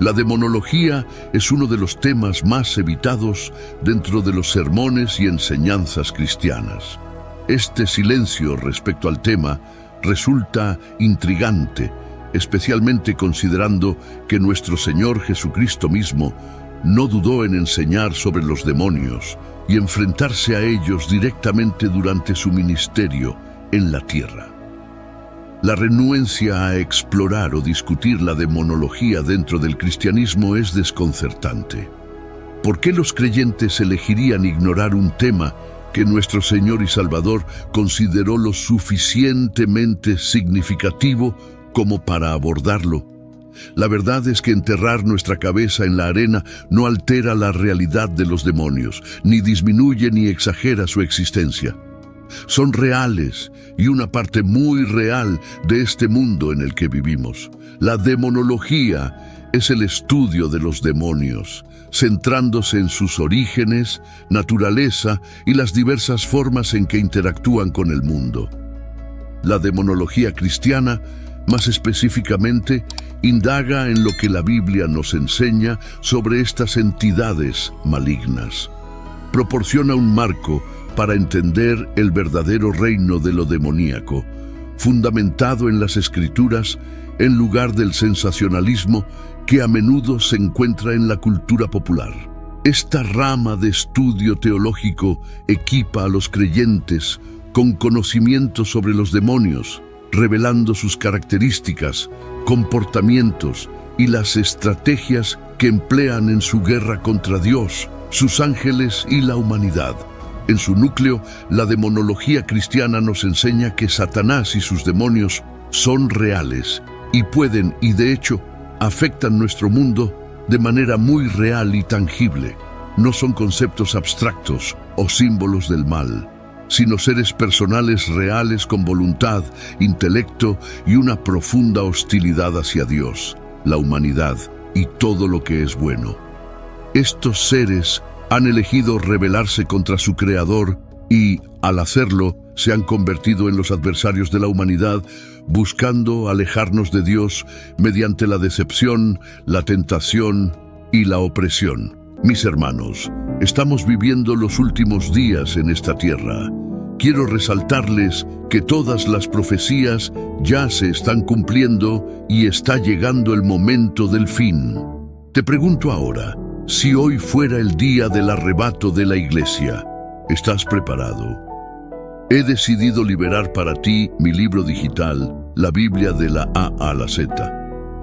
La demonología es uno de los temas más evitados dentro de los sermones y enseñanzas cristianas. Este silencio respecto al tema resulta intrigante, especialmente considerando que nuestro Señor Jesucristo mismo no dudó en enseñar sobre los demonios y enfrentarse a ellos directamente durante su ministerio en la tierra. La renuencia a explorar o discutir la demonología dentro del cristianismo es desconcertante. ¿Por qué los creyentes elegirían ignorar un tema que nuestro Señor y Salvador consideró lo suficientemente significativo como para abordarlo? La verdad es que enterrar nuestra cabeza en la arena no altera la realidad de los demonios, ni disminuye ni exagera su existencia. Son reales y una parte muy real de este mundo en el que vivimos. La demonología es el estudio de los demonios, centrándose en sus orígenes, naturaleza y las diversas formas en que interactúan con el mundo. La demonología cristiana, más específicamente, indaga en lo que la Biblia nos enseña sobre estas entidades malignas. Proporciona un marco para entender el verdadero reino de lo demoníaco, fundamentado en las Escrituras en lugar del sensacionalismo que a menudo se encuentra en la cultura popular. Esta rama de estudio teológico equipa a los creyentes con conocimiento sobre los demonios, revelando sus características, comportamientos y las estrategias que emplean en su guerra contra Dios, sus ángeles y la humanidad. En su núcleo, la demonología cristiana nos enseña que Satanás y sus demonios son reales y pueden, y de hecho, afectan nuestro mundo de manera muy real y tangible. No son conceptos abstractos o símbolos del mal, sino seres personales reales con voluntad, intelecto y una profunda hostilidad hacia Dios, la humanidad y todo lo que es bueno. Estos seres han elegido rebelarse contra su Creador y, al hacerlo, se han convertido en los adversarios de la humanidad, buscando alejarnos de Dios mediante la decepción, la tentación y la opresión. Mis hermanos, estamos viviendo los últimos días en esta tierra. Quiero resaltarles que todas las profecías ya se están cumpliendo y está llegando el momento del fin. Te pregunto ahora, si hoy fuera el día del arrebato de la iglesia, ¿estás preparado? He decidido liberar para ti mi libro digital, la Biblia de la A a la Z.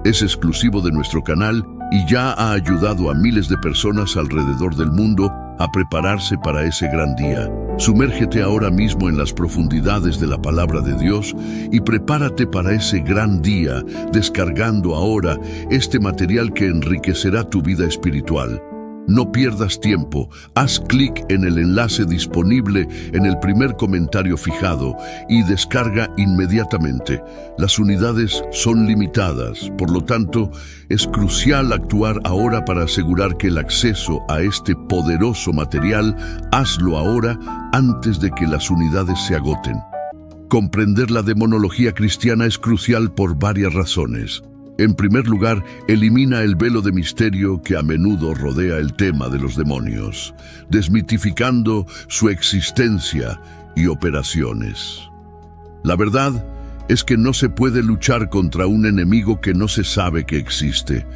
Es exclusivo de nuestro canal y ya ha ayudado a miles de personas alrededor del mundo a prepararse para ese gran día. Sumérgete ahora mismo en las profundidades de la palabra de Dios y prepárate para ese gran día, descargando ahora este material que enriquecerá tu vida espiritual. No pierdas tiempo, haz clic en el enlace disponible en el primer comentario fijado y descarga inmediatamente. Las unidades son limitadas, por lo tanto, es crucial actuar ahora para asegurar que el acceso a este poderoso material, hazlo ahora antes de que las unidades se agoten. Comprender la demonología cristiana es crucial por varias razones. En primer lugar, elimina el velo de misterio que a menudo rodea el tema de los demonios, desmitificando su existencia y operaciones. La verdad es que no se puede luchar contra un enemigo que no se sabe que existe,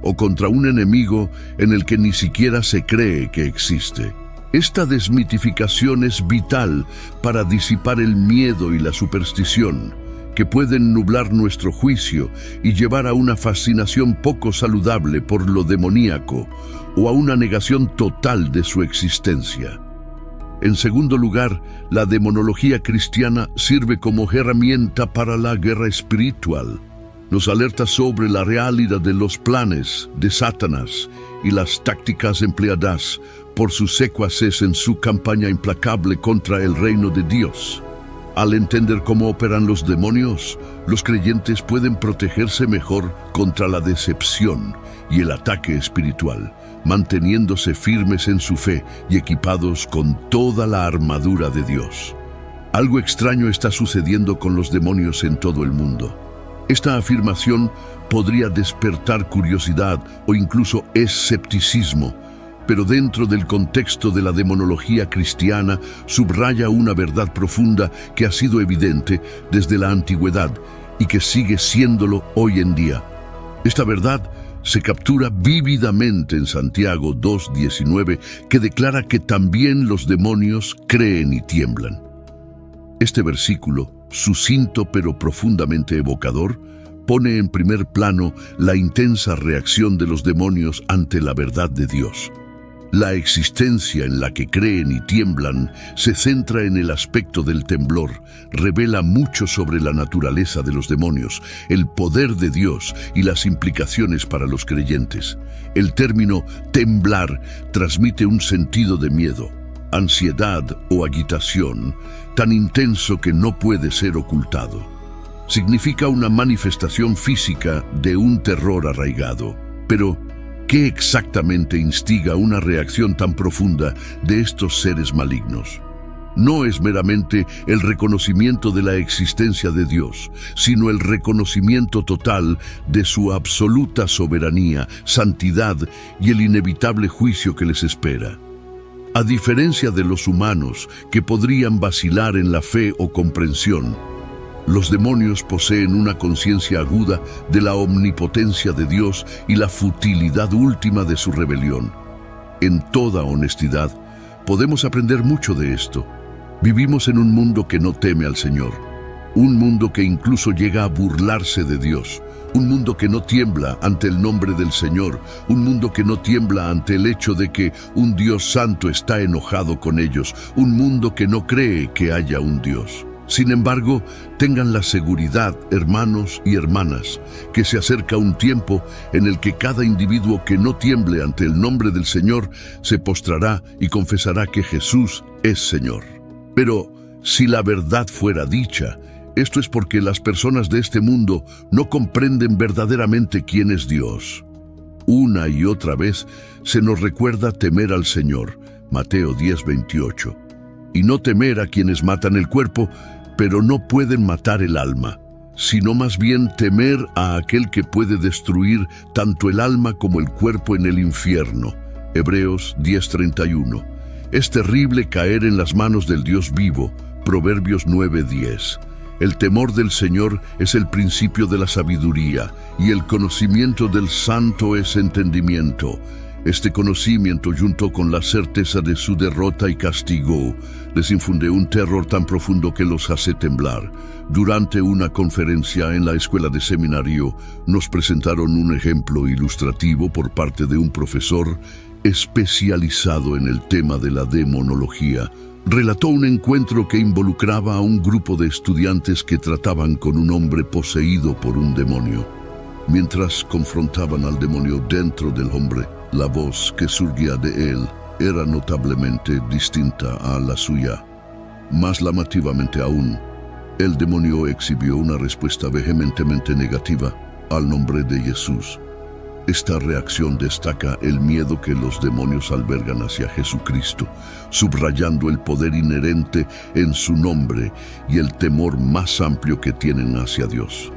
o contra un enemigo en el que ni siquiera se cree que existe. Esta desmitificación es vital para disipar el miedo y la superstición, que pueden nublar nuestro juicio y llevar a una fascinación poco saludable por lo demoníaco o a una negación total de su existencia. En segundo lugar, la demonología cristiana sirve como herramienta para la guerra espiritual. Nos alerta sobre la realidad de los planes de Satanás y las tácticas empleadas por sus secuaces en su campaña implacable contra el reino de Dios. Al entender cómo operan los demonios, los creyentes pueden protegerse mejor contra la decepción y el ataque espiritual, manteniéndose firmes en su fe y equipados con toda la armadura de Dios. Algo extraño está sucediendo con los demonios en todo el mundo. Esta afirmación podría despertar curiosidad o incluso escepticismo, pero dentro del contexto de la demonología cristiana subraya una verdad profunda que ha sido evidente desde la antigüedad y que sigue siéndolo hoy en día. Esta verdad se captura vívidamente en Santiago 2:19, que declara que también los demonios creen y tiemblan. Este versículo, sucinto pero profundamente evocador, pone en primer plano la intensa reacción de los demonios ante la verdad de Dios. La existencia en la que creen y tiemblan se centra en el aspecto del temblor, revela mucho sobre la naturaleza de los demonios, el poder de Dios y las implicaciones para los creyentes. El término temblar transmite un sentido de miedo, ansiedad o agitación, tan intenso que no puede ser ocultado. Significa una manifestación física de un terror arraigado. Pero, ¿qué exactamente instiga una reacción tan profunda de estos seres malignos? No es meramente el reconocimiento de la existencia de Dios, sino el reconocimiento total de su absoluta soberanía, santidad y el inevitable juicio que les espera. A diferencia de los humanos, que podrían vacilar en la fe o comprensión, los demonios poseen una conciencia aguda de la omnipotencia de Dios y la futilidad última de su rebelión. En toda honestidad, podemos aprender mucho de esto. Vivimos en un mundo que no teme al Señor, un mundo que incluso llega a burlarse de Dios, un mundo que no tiembla ante el nombre del Señor, un mundo que no tiembla ante el hecho de que un Dios santo está enojado con ellos, un mundo que no cree que haya un Dios. Sin embargo, tengan la seguridad, hermanos y hermanas, que se acerca un tiempo en el que cada individuo que no tiemble ante el nombre del Señor se postrará y confesará que Jesús es Señor. Pero, si la verdad fuera dicha, esto es porque las personas de este mundo no comprenden verdaderamente quién es Dios. Una y otra vez se nos recuerda temer al Señor, Mateo 10:28, y no temer a quienes matan el cuerpo, pero no pueden matar el alma, sino más bien temer a aquel que puede destruir tanto el alma como el cuerpo en el infierno. Hebreos 10:31. Es terrible caer en las manos del Dios vivo. Proverbios 9:10. El temor del Señor es el principio de la sabiduría, y el conocimiento del Santo es entendimiento. Este conocimiento, junto con la certeza de su derrota y castigo, les infunde un terror tan profundo que los hace temblar. Durante una conferencia en la escuela de seminario, nos presentaron un ejemplo ilustrativo por parte de un profesor especializado en el tema de la demonología. Relató un encuentro que involucraba a un grupo de estudiantes que trataban con un hombre poseído por un demonio. Mientras confrontaban al demonio dentro del hombre, la voz que surgía de él era notablemente distinta a la suya. Más llamativamente aún, el demonio exhibió una respuesta vehementemente negativa al nombre de Jesús. Esta reacción destaca el miedo que los demonios albergan hacia Jesucristo, subrayando el poder inherente en su nombre y el temor más amplio que tienen hacia Dios.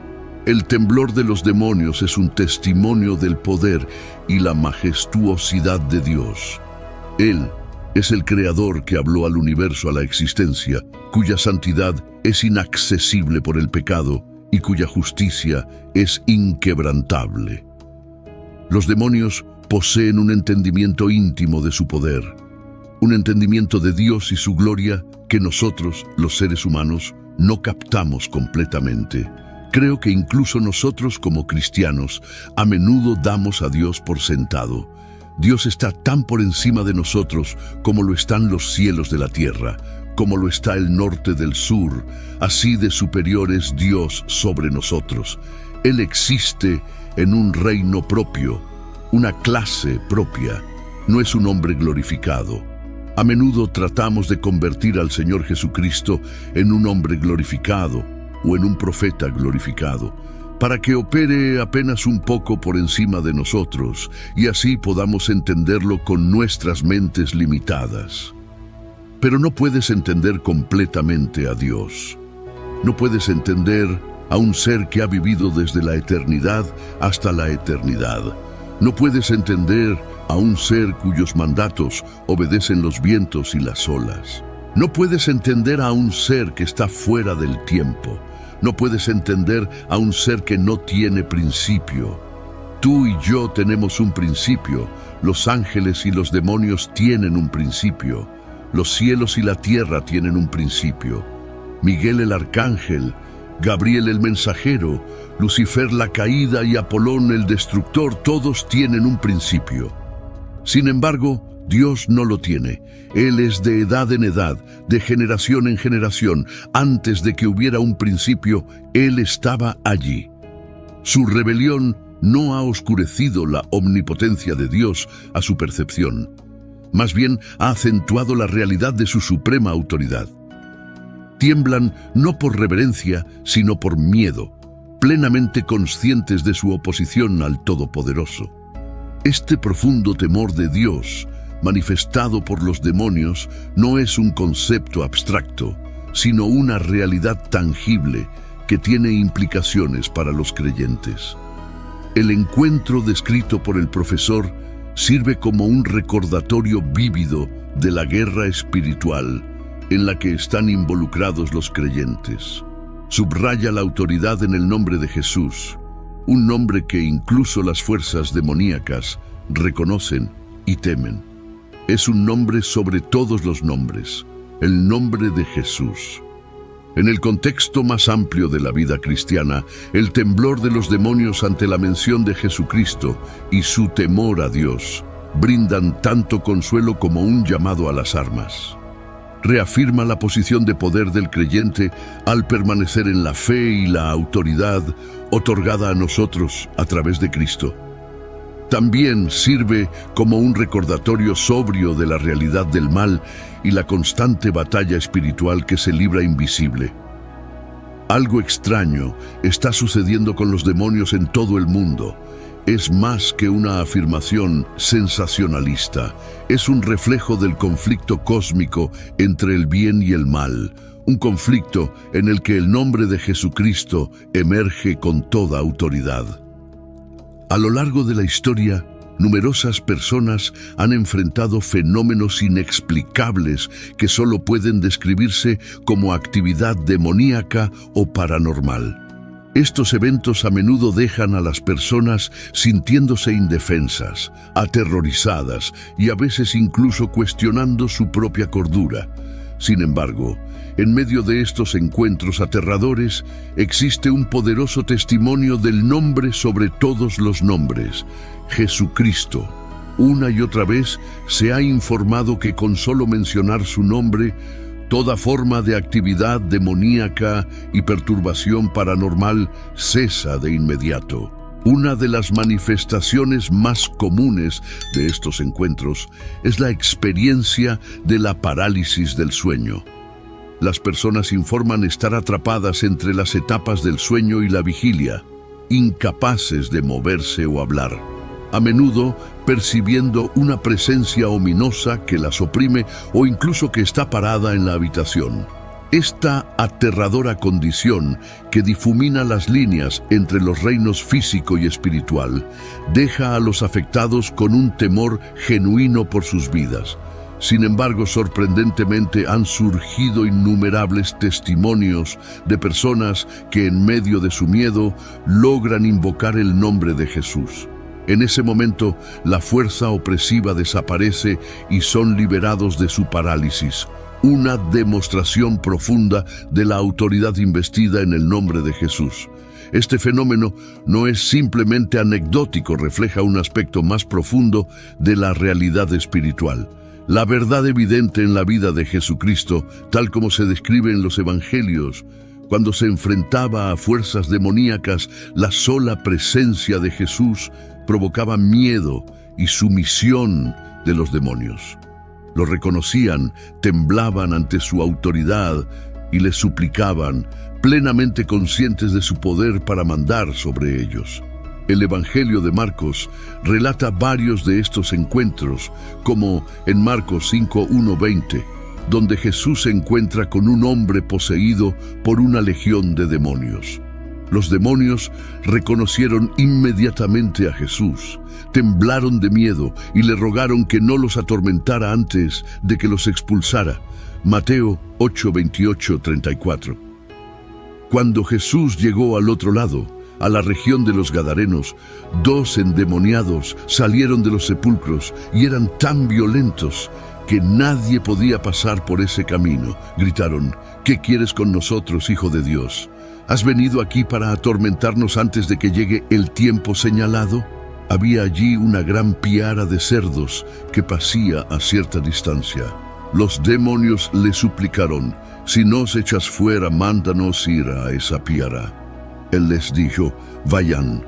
El temblor de los demonios es un testimonio del poder y la majestuosidad de Dios. Él es el Creador que habló al universo a la existencia, cuya santidad es inaccesible por el pecado y cuya justicia es inquebrantable. Los demonios poseen un entendimiento íntimo de su poder, un entendimiento de Dios y su gloria que nosotros, los seres humanos, no captamos completamente. Creo que incluso nosotros como cristianos a menudo damos a Dios por sentado. Dios está tan por encima de nosotros como lo están los cielos de la tierra, como lo está el norte del sur, así de superior es Dios sobre nosotros. Él existe en un reino propio, una clase propia, no es un hombre glorificado. A menudo tratamos de convertir al Señor Jesucristo en un hombre glorificado o en un profeta glorificado, para que opere apenas un poco por encima de nosotros y así podamos entenderlo con nuestras mentes limitadas. Pero no puedes entender completamente a Dios. No puedes entender a un ser que ha vivido desde la eternidad hasta la eternidad. No puedes entender a un ser cuyos mandatos obedecen los vientos y las olas. No puedes entender a un ser que está fuera del tiempo. No puedes entender a un ser que no tiene principio. Tú y yo tenemos un principio. Los ángeles y los demonios tienen un principio. Los cielos y la tierra tienen un principio. Miguel el arcángel, Gabriel el mensajero, Lucifer la caída y Apolón el destructor, todos tienen un principio. Sin embargo, Dios no lo tiene. Él es de edad en edad, de generación en generación. Antes de que hubiera un principio, Él estaba allí. Su rebelión no ha oscurecido la omnipotencia de Dios a su percepción. Más bien, ha acentuado la realidad de su suprema autoridad. Tiemblan no por reverencia, sino por miedo, plenamente conscientes de su oposición al Todopoderoso. Este profundo temor de Dios, manifestado por los demonios, no es un concepto abstracto, sino una realidad tangible que tiene implicaciones para los creyentes. El encuentro descrito por el profesor sirve como un recordatorio vívido de la guerra espiritual en la que están involucrados los creyentes. Subraya la autoridad en el nombre de Jesús, un nombre que incluso las fuerzas demoníacas reconocen y temen. Es un nombre sobre todos los nombres, el nombre de Jesús. En el contexto más amplio de la vida cristiana, el temblor de los demonios ante la mención de Jesucristo y su temor a Dios brindan tanto consuelo como un llamado a las armas. Reafirma la posición de poder del creyente al permanecer en la fe y la autoridad otorgada a nosotros a través de Cristo. También sirve como un recordatorio sobrio de la realidad del mal y la constante batalla espiritual que se libra invisible. Algo extraño está sucediendo con los demonios en todo el mundo. Es más que una afirmación sensacionalista. Es un reflejo del conflicto cósmico entre el bien y el mal. Un conflicto en el que el nombre de Jesucristo emerge con toda autoridad. A lo largo de la historia, numerosas personas han enfrentado fenómenos inexplicables que solo pueden describirse como actividad demoníaca o paranormal. Estos eventos a menudo dejan a las personas sintiéndose indefensas, aterrorizadas y a veces incluso cuestionando su propia cordura. Sin embargo, en medio de estos encuentros aterradores, existe un poderoso testimonio del nombre sobre todos los nombres, Jesucristo. Una y otra vez se ha informado que con solo mencionar su nombre, toda forma de actividad demoníaca y perturbación paranormal cesa de inmediato. Una de las manifestaciones más comunes de estos encuentros es la experiencia de la parálisis del sueño. Las personas informan estar atrapadas entre las etapas del sueño y la vigilia, incapaces de moverse o hablar, a menudo percibiendo una presencia ominosa que las oprime o incluso que está parada en la habitación. Esta aterradora condición, que difumina las líneas entre los reinos físico y espiritual, deja a los afectados con un temor genuino por sus vidas. Sin embargo, sorprendentemente han surgido innumerables testimonios de personas que en medio de su miedo logran invocar el nombre de Jesús. En ese momento, la fuerza opresiva desaparece y son liberados de su parálisis. Una demostración profunda de la autoridad investida en el nombre de Jesús. Este fenómeno no es simplemente anecdótico, refleja un aspecto más profundo de la realidad espiritual. La verdad evidente en la vida de Jesucristo, tal como se describe en los Evangelios, cuando se enfrentaba a fuerzas demoníacas, la sola presencia de Jesús provocaba miedo y sumisión de los demonios. Lo reconocían, temblaban ante su autoridad y le suplicaban, plenamente conscientes de su poder para mandar sobre ellos. El Evangelio de Marcos relata varios de estos encuentros, como en Marcos 5:1-20, donde Jesús se encuentra con un hombre poseído por una legión de demonios. Los demonios reconocieron inmediatamente a Jesús, temblaron de miedo y le rogaron que no los atormentara antes de que los expulsara. Mateo 8, 28, 34. Cuando Jesús llegó al otro lado, a la región de los Gadarenos, 2 endemoniados salieron de los sepulcros y eran tan violentos que nadie podía pasar por ese camino. Gritaron: ¿qué quieres con nosotros, Hijo de Dios? ¿Has venido aquí para atormentarnos antes de que llegue el tiempo señalado? Había allí una gran piara de cerdos que pasía a cierta distancia. Los demonios le suplicaron: si nos echas fuera, mándanos ir a esa piara. Él les dijo: vayan.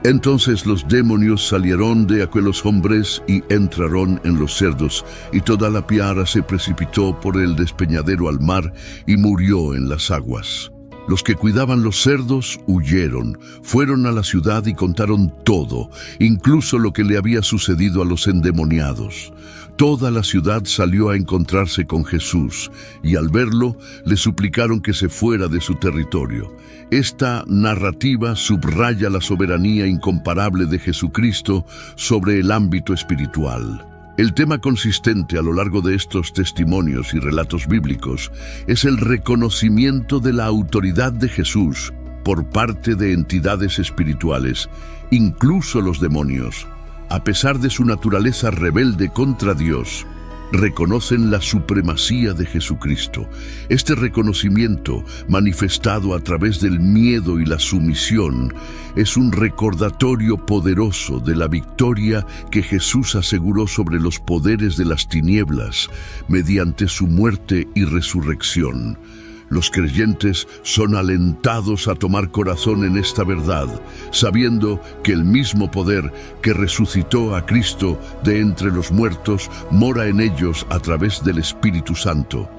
Entonces los demonios salieron de aquellos hombres y entraron en los cerdos, y toda la piara se precipitó por el despeñadero al mar y murió en las aguas. Los que cuidaban los cerdos huyeron, fueron a la ciudad y contaron todo, incluso lo que le había sucedido a los endemoniados. Toda la ciudad salió a encontrarse con Jesús, y al verlo, le suplicaron que se fuera de su territorio. Esta narrativa subraya la soberanía incomparable de Jesucristo sobre el ámbito espiritual. El tema consistente a lo largo de estos testimonios y relatos bíblicos es el reconocimiento de la autoridad de Jesús por parte de entidades espirituales, incluso los demonios. A pesar de su naturaleza rebelde contra Dios, reconocen la supremacía de Jesucristo. Este reconocimiento, manifestado a través del miedo y la sumisión, es un recordatorio poderoso de la victoria que Jesús aseguró sobre los poderes de las tinieblas mediante su muerte y resurrección. Los creyentes son alentados a tomar corazón en esta verdad, sabiendo que el mismo poder que resucitó a Cristo de entre los muertos mora en ellos a través del Espíritu Santo.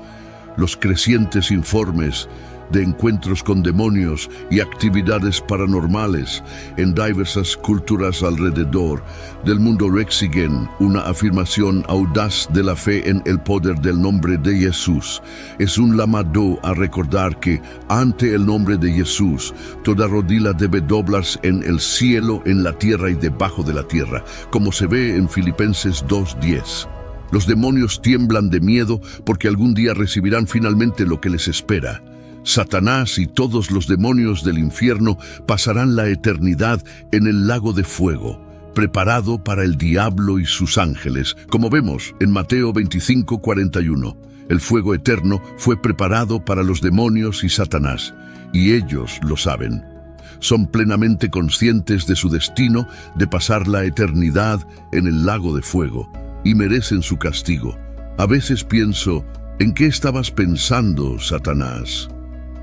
Los crecientes informes de encuentros con demonios y actividades paranormales en diversas culturas alrededor del mundo exigen una afirmación audaz de la fe en el poder del nombre de Jesús. Es un llamado a recordar que ante el nombre de Jesús toda rodilla debe doblarse en el cielo, en la tierra y debajo de la tierra, como se ve en Filipenses 2:10. Los demonios tiemblan de miedo porque algún día recibirán finalmente lo que les espera. Satanás y todos los demonios del infierno pasarán la eternidad en el lago de fuego, preparado para el diablo y sus ángeles, como vemos en Mateo 25:41. El fuego eterno fue preparado para los demonios y Satanás, y ellos lo saben. Son plenamente conscientes de su destino de pasar la eternidad en el lago de fuego, y merecen su castigo. A veces pienso: ¿en qué estabas pensando, Satanás?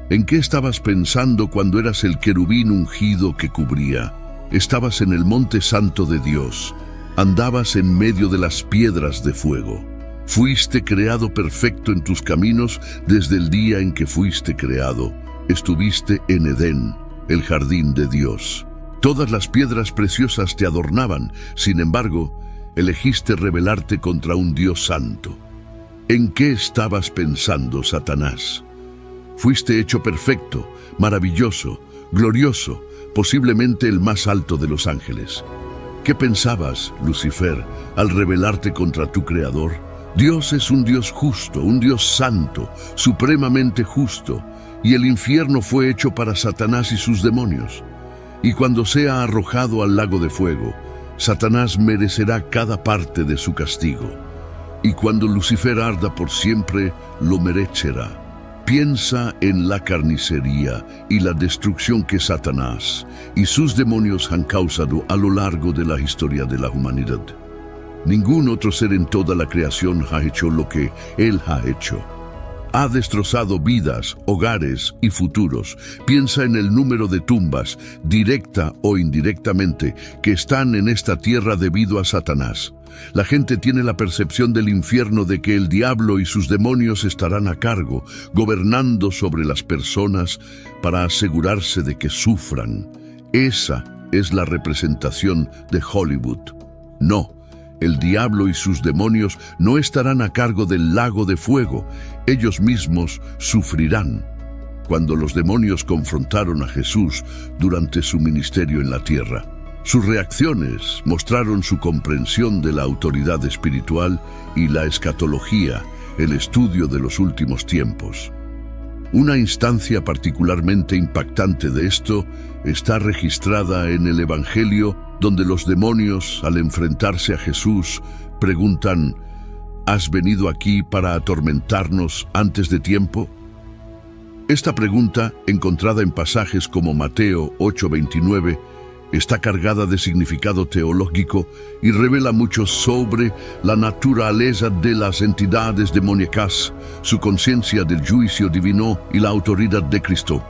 ¿En qué estabas pensando cuando eras el querubín ungido que cubría? Estabas en el monte santo de Dios, andabas en medio de las piedras de fuego. Fuiste creado perfecto en tus caminos desde el día en que fuiste creado. Estuviste en Edén, el jardín de Dios. Todas las piedras preciosas te adornaban, sin embargo, elegiste rebelarte contra un Dios santo. ¿En qué estabas pensando, Satanás? Fuiste hecho perfecto, maravilloso, glorioso, posiblemente el más alto de los ángeles. ¿Qué pensabas, Lucifer, al rebelarte contra tu Creador? Dios es un Dios justo, un Dios santo, supremamente justo, y el infierno fue hecho para Satanás y sus demonios. Y cuando sea arrojado al lago de fuego, Satanás merecerá cada parte de su castigo. Y cuando Lucifer arda por siempre, lo merecerá. Piensa en la carnicería y la destrucción que Satanás y sus demonios han causado a lo largo de la historia de la humanidad. Ningún otro ser en toda la creación ha hecho lo que él ha hecho. Ha destrozado vidas, hogares y futuros. Piensa en el número de tumbas, directa o indirectamente, que están en esta tierra debido a Satanás. La gente tiene la percepción del infierno de que el diablo y sus demonios estarán a cargo, gobernando sobre las personas para asegurarse de que sufran. Esa es la representación de Hollywood. No, el diablo y sus demonios no estarán a cargo del lago de fuego. Ellos mismos sufrirán. cuando los demonios confrontaron a Jesús durante su ministerio en la tierra. Sus reacciones mostraron su comprensión de la autoridad espiritual y la escatología, el estudio de los últimos tiempos. Una instancia particularmente impactante de esto está registrada en el Evangelio, donde los demonios, al enfrentarse a Jesús, preguntan: ¿Has venido aquí para atormentarnos antes de tiempo? Esta pregunta, encontrada en pasajes como Mateo 8:29, está cargada de significado teológico y revela mucho sobre la naturaleza de las entidades demoníacas, su conciencia del juicio divino y la autoridad de Cristo.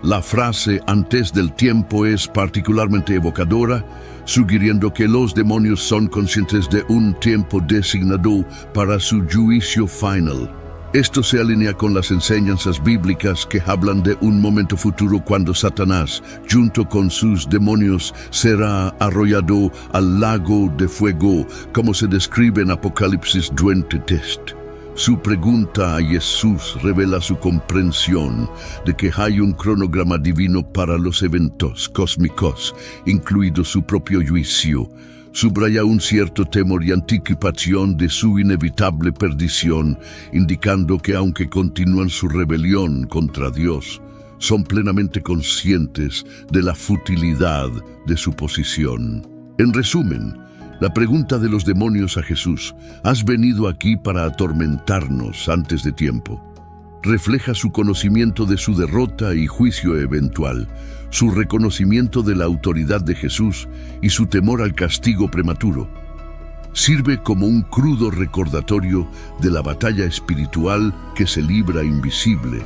La frase «antes del tiempo» es particularmente evocadora, sugiriendo que los demonios son conscientes de un tiempo designado para su juicio final. Esto se alinea con las enseñanzas bíblicas que hablan de un momento futuro cuando Satanás, junto con sus demonios, será arrollado al lago de fuego, como se describe en Apocalipsis 23. Su pregunta a Jesús revela su comprensión de que hay un cronograma divino para los eventos cósmicos, incluido su propio juicio. Subraya un cierto temor y anticipación de su inevitable perdición, indicando que aunque continúan su rebelión contra Dios, son plenamente conscientes de la futilidad de su posición. En resumen, la pregunta de los demonios a Jesús: ¿has venido aquí para atormentarnos antes de tiempo?, refleja su conocimiento de su derrota y juicio eventual, su reconocimiento de la autoridad de Jesús y su temor al castigo prematuro. Sirve como un crudo recordatorio de la batalla espiritual que se libra invisible,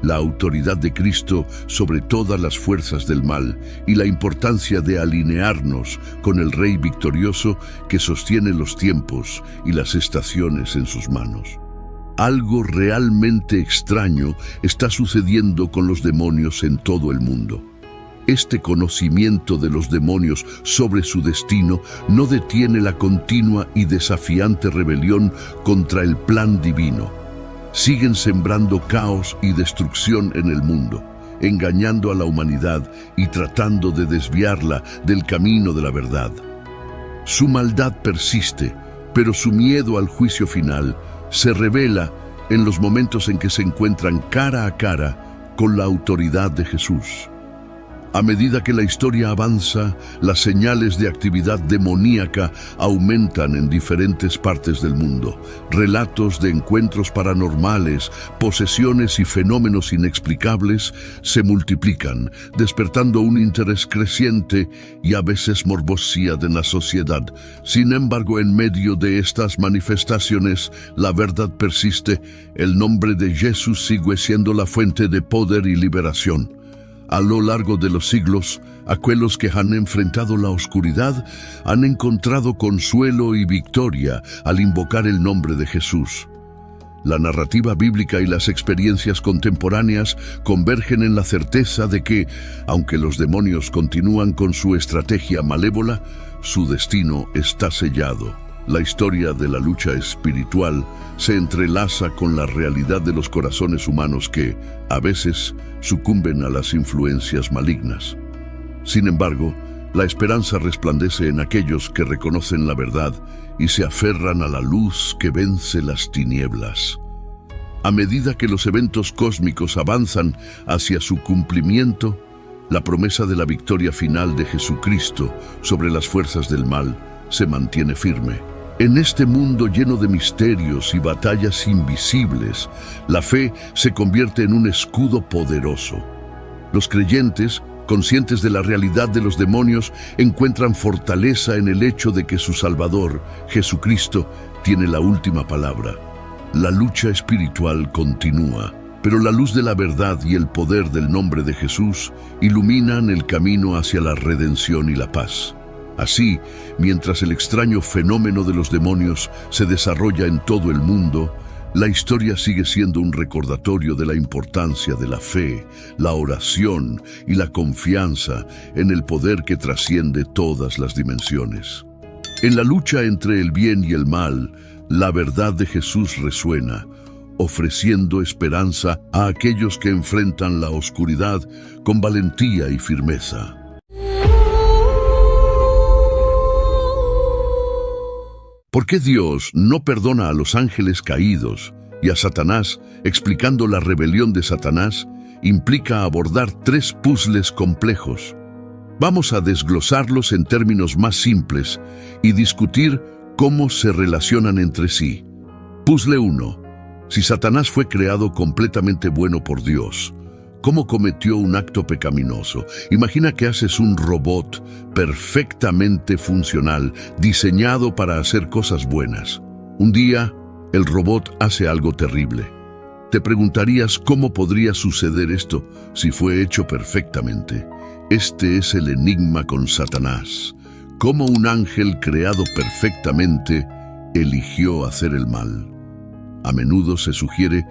la autoridad de Cristo sobre todas las fuerzas del mal y la importancia de alinearnos con el Rey victorioso que sostiene los tiempos y las estaciones en sus manos. Algo realmente extraño está sucediendo con los demonios en todo el mundo. Este conocimiento de los demonios sobre su destino no detiene la continua y desafiante rebelión contra el plan divino. Siguen sembrando caos y destrucción en el mundo, engañando a la humanidad y tratando de desviarla del camino de la verdad. Su maldad persiste, pero su miedo al juicio final se revela en los momentos en que se encuentran cara a cara con la autoridad de Jesús. A medida que la historia avanza, las señales de actividad demoníaca aumentan en diferentes partes del mundo. Relatos de encuentros paranormales, posesiones y fenómenos inexplicables se multiplican, despertando un interés creciente y a veces morbosía de la sociedad. Sin embargo, en medio de estas manifestaciones, la verdad persiste. El nombre de Jesús sigue siendo la fuente de poder y liberación. A lo largo de los siglos, aquellos que han enfrentado la oscuridad han encontrado consuelo y victoria al invocar el nombre de Jesús. La narrativa bíblica y las experiencias contemporáneas convergen en la certeza de que, aunque los demonios continúan con su estrategia malévola, su destino está sellado. La historia de la lucha espiritual se entrelaza con la realidad de los corazones humanos que, a veces, sucumben a las influencias malignas. Sin embargo, la esperanza resplandece en aquellos que reconocen la verdad y se aferran a la luz que vence las tinieblas. A medida que los eventos cósmicos avanzan hacia su cumplimiento, la promesa de la victoria final de Jesucristo sobre las fuerzas del mal se mantiene firme. En este mundo lleno de misterios y batallas invisibles, la fe se convierte en un escudo poderoso. Los creyentes, conscientes de la realidad de los demonios, encuentran fortaleza en el hecho de que su Salvador, Jesucristo, tiene la última palabra. La lucha espiritual continúa, pero la luz de la verdad y el poder del nombre de Jesús iluminan el camino hacia la redención y la paz. Así, mientras el extraño fenómeno de los demonios se desarrolla en todo el mundo, la historia sigue siendo un recordatorio de la importancia de la fe, la oración y la confianza en el poder que trasciende todas las dimensiones. En la lucha entre el bien y el mal, la verdad de Jesús resuena. ofreciendo esperanza a aquellos que enfrentan la oscuridad con valentía y firmeza. ¿Por qué Dios no perdona a los ángeles caídos y a Satanás? Explicando la rebelión de Satanás implica abordar 3 puzzles complejos. Vamos a desglosarlos en términos más simples y discutir cómo se relacionan entre sí. Puzzle 1. Si Satanás fue creado completamente bueno por Dios, ¿cómo cometió un acto pecaminoso? Imagina que haces un robot perfectamente funcional, diseñado para hacer cosas buenas. Un día, el robot hace algo terrible. Te preguntarías cómo podría suceder esto si fue hecho perfectamente. Este es el enigma con Satanás. Cómo un ángel creado perfectamente eligió hacer el mal. A menudo se sugiere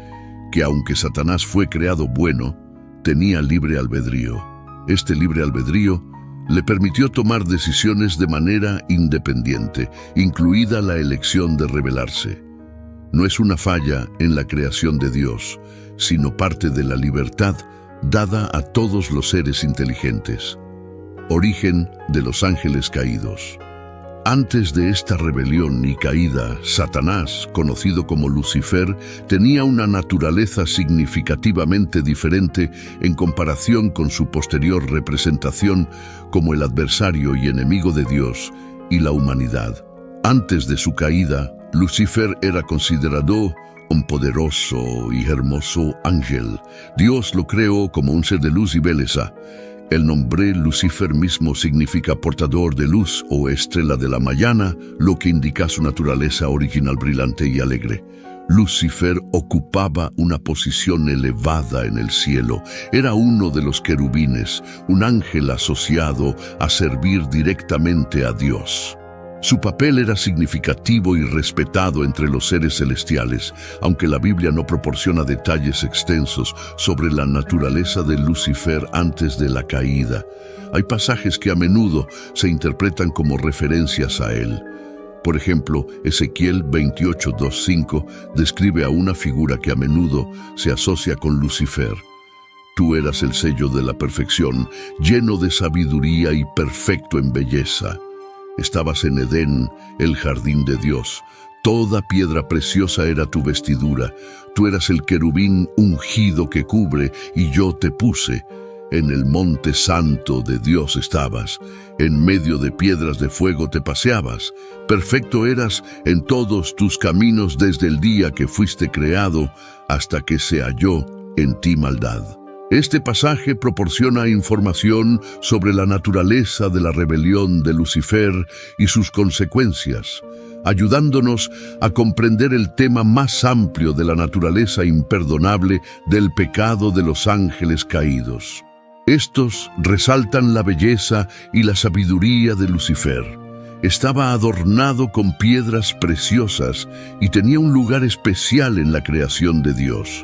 que aunque Satanás fue creado bueno, tenía libre albedrío. Este libre albedrío le permitió tomar decisiones de manera independiente, incluida la elección de rebelarse. No es una falla en la creación de Dios, sino parte de la libertad dada a todos los seres inteligentes. Origen de los ángeles caídos. Antes de esta rebelión y caída, Satanás, conocido como Lucifer, tenía una naturaleza significativamente diferente en comparación con su posterior representación como el adversario y enemigo de Dios y la humanidad. Antes de su caída, Lucifer era considerado un poderoso y hermoso ángel. Dios lo creó como un ser de luz y belleza. El nombre Lucifer mismo significa portador de luz o estrella de la mañana, lo que indica su naturaleza original brillante y alegre. Lucifer ocupaba una posición elevada en el cielo. Era uno de los querubines, un ángel asociado a servir directamente a Dios. Su papel era significativo y respetado entre los seres celestiales, aunque la Biblia no proporciona detalles extensos sobre la naturaleza de Lucifer antes de la caída. Hay pasajes que a menudo se interpretan como referencias a él. Por ejemplo, Ezequiel 28:2-5 describe a una figura que a menudo se asocia con Lucifer. Tú eras el sello de la perfección, lleno de sabiduría y perfecto en belleza. Estabas en Edén, el jardín de Dios. Toda piedra preciosa era tu vestidura. Tú eras el querubín ungido que cubre, y yo te puse. En el monte santo de Dios estabas. En medio de piedras de fuego te paseabas. Perfecto eras en todos tus caminos desde el día que fuiste creado hasta que se halló en ti maldad. Este pasaje proporciona información sobre la naturaleza de la rebelión de Lucifer y sus consecuencias, ayudándonos a comprender el tema más amplio de la naturaleza imperdonable del pecado de los ángeles caídos. Estos resaltan la belleza y la sabiduría de Lucifer. Estaba adornado con piedras preciosas y tenía un lugar especial en la creación de Dios.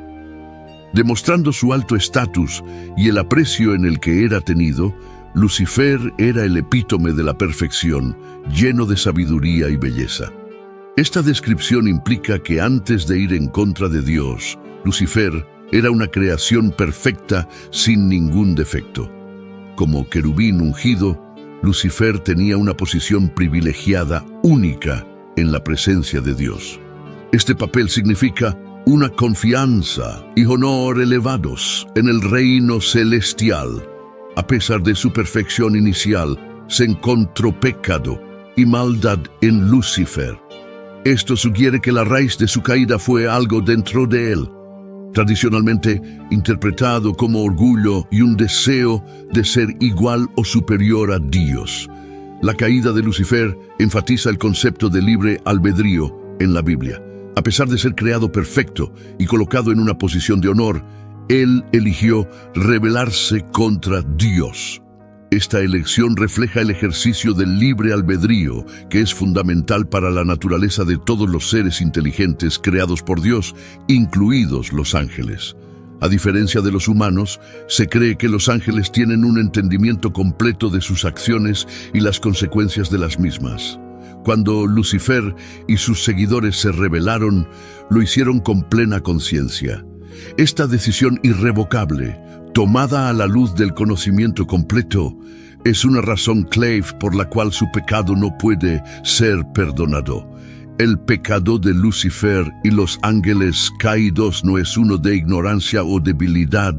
Demostrando su alto estatus y el aprecio en el que era tenido, Lucifer era el epítome de la perfección, lleno de sabiduría y belleza. Esta descripción implica que antes de ir en contra de Dios, Lucifer era una creación perfecta sin ningún defecto. Como querubín ungido, Lucifer tenía una posición privilegiada, única, en la presencia de Dios. Este papel significa una confianza y honor elevados en el reino celestial. A pesar de su perfección inicial, se encontró pecado y maldad en Lucifer. Esto sugiere que la raíz de su caída fue algo dentro de él, tradicionalmente interpretado como orgullo y un deseo de ser igual o superior a Dios. La caída de Lucifer enfatiza el concepto de libre albedrío en la Biblia. A pesar de ser creado perfecto y colocado en una posición de honor, él eligió rebelarse contra Dios. Esta elección refleja el ejercicio del libre albedrío, que es fundamental para la naturaleza de todos los seres inteligentes creados por Dios, incluidos los ángeles. A diferencia de los humanos, se cree que los ángeles tienen un entendimiento completo de sus acciones y las consecuencias de las mismas. Cuando Lucifer y sus seguidores se rebelaron, lo hicieron con plena conciencia. Esta decisión irrevocable, tomada a la luz del conocimiento completo, es una razón clave por la cual su pecado no puede ser perdonado. El pecado de Lucifer y los ángeles caídos no es uno de ignorancia o debilidad,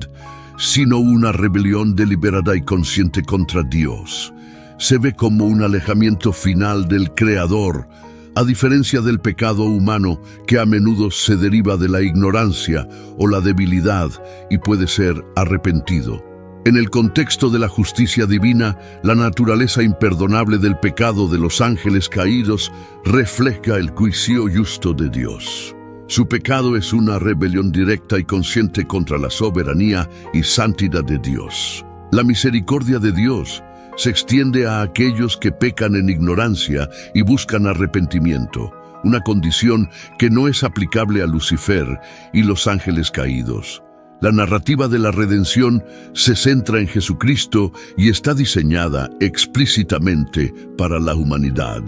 sino una rebelión deliberada y consciente contra Dios. Se ve como un alejamiento final del Creador, a diferencia del pecado humano que a menudo se deriva de la ignorancia o la debilidad y puede ser arrepentido. En el contexto de la justicia divina, la naturaleza imperdonable del pecado de los ángeles caídos refleja el juicio justo de Dios. Su pecado es una rebelión directa y consciente contra la soberanía y santidad de Dios. La misericordia de Dios se extiende a aquellos que pecan en ignorancia y buscan arrepentimiento, una condición que no es aplicable a Lucifer y los ángeles caídos. La narrativa de la redención se centra en Jesucristo y está diseñada explícitamente para la humanidad.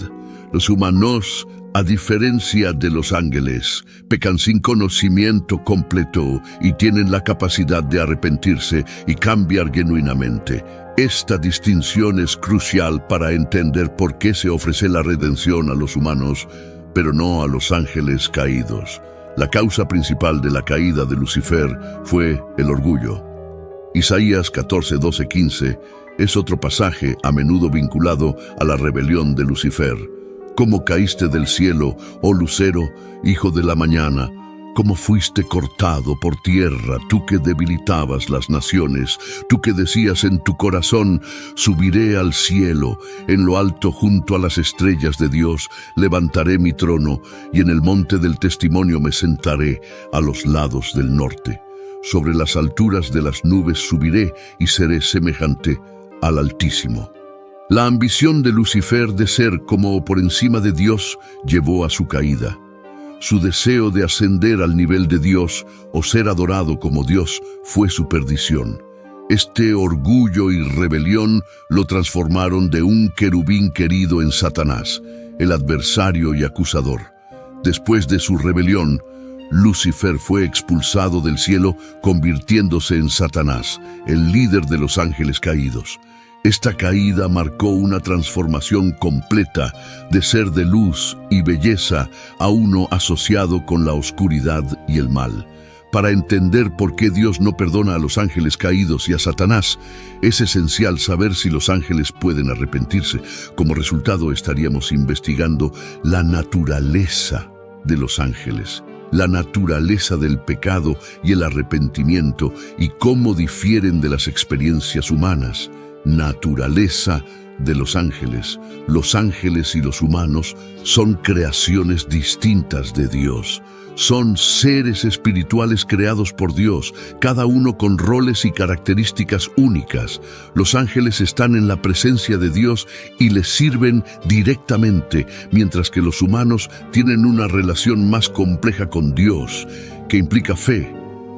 Los humanos, a diferencia de los ángeles, pecan sin conocimiento completo y tienen la capacidad de arrepentirse y cambiar genuinamente. Esta distinción es crucial para entender por qué se ofrece la redención a los humanos, pero no a los ángeles caídos. La causa principal de la caída de Lucifer fue el orgullo. Isaías 14, 12, 15 es otro pasaje a menudo vinculado a la rebelión de Lucifer. ¿Cómo caíste del cielo, oh lucero, hijo de la mañana? ¿Cómo fuiste cortado por tierra, tú que debilitabas las naciones? Tú que decías en tu corazón, subiré al cielo, en lo alto junto a las estrellas de Dios, levantaré mi trono, y en el monte del testimonio me sentaré a los lados del norte. Sobre las alturas de las nubes subiré y seré semejante al Altísimo. La ambición de Lucifer de ser como por encima de Dios llevó a su caída. Su deseo de ascender al nivel de Dios o ser adorado como Dios fue su perdición. Este orgullo y rebelión lo transformaron de un querubín querido en Satanás, el adversario y acusador. Después de su rebelión, Lucifer fue expulsado del cielo, convirtiéndose en Satanás, el líder de los ángeles caídos. Esta caída marcó una transformación completa de ser de luz y belleza a uno asociado con la oscuridad y el mal. Para entender por qué Dios no perdona a los ángeles caídos y a Satanás, es esencial saber si los ángeles pueden arrepentirse. Como resultado, estaríamos investigando la naturaleza de los ángeles, la naturaleza del pecado y el arrepentimiento y cómo difieren de las experiencias humanas. Naturaleza de los ángeles. Los ángeles y los humanos son creaciones distintas de Dios. Son seres espirituales creados por Dios, cada uno con roles y características únicas. Los ángeles están en la presencia de Dios y le sirven directamente, mientras que los humanos tienen una relación más compleja con Dios, que implica fe,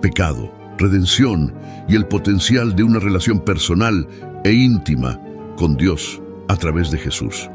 pecado, redención y el potencial de una relación personal e íntima con Dios a través de Jesús.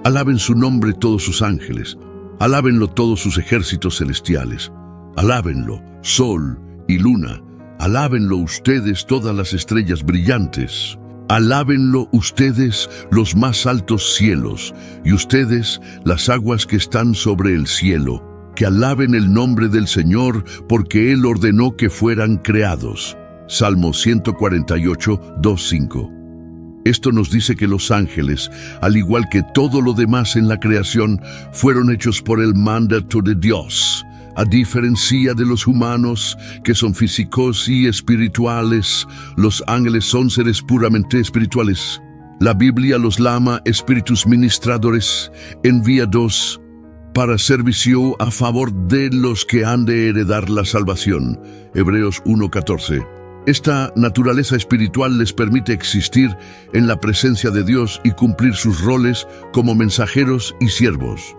Alaben su nombre todos sus ángeles, alábenlo todos sus ejércitos celestiales, alábenlo sol y luna, alábenlo ustedes todas las estrellas brillantes, alábenlo ustedes los más altos cielos, y ustedes las aguas que están sobre el cielo, que alaben el nombre del Señor, porque Él ordenó que fueran creados. Salmo 148, 2-5. Esto nos dice que los ángeles, al igual que todo lo demás en la creación, fueron hechos por el mandato de Dios. A diferencia de los humanos, que son físicos y espirituales, los ángeles son seres puramente espirituales. La Biblia los llama espíritus ministradores, enviados para servicio a favor de los que han de heredar la salvación. Hebreos 1:14. Esta naturaleza espiritual les permite existir en la presencia de Dios y cumplir sus roles como mensajeros y siervos.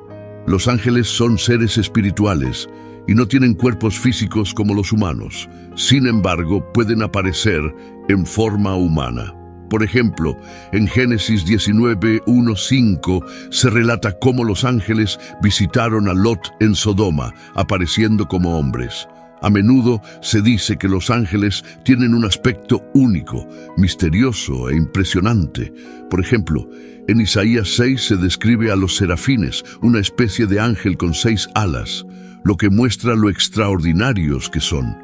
Los ángeles son seres espirituales y no tienen cuerpos físicos como los humanos. Sin embargo, pueden aparecer en forma humana. Por ejemplo, en Génesis 19:1-5 se relata cómo los ángeles visitaron a Lot en Sodoma, apareciendo como hombres. A menudo se dice que los ángeles tienen un aspecto único, misterioso e impresionante. Por ejemplo, en Isaías 6 se describe a los serafines, una especie de ángel con 6 alas, lo que muestra lo extraordinarios que son.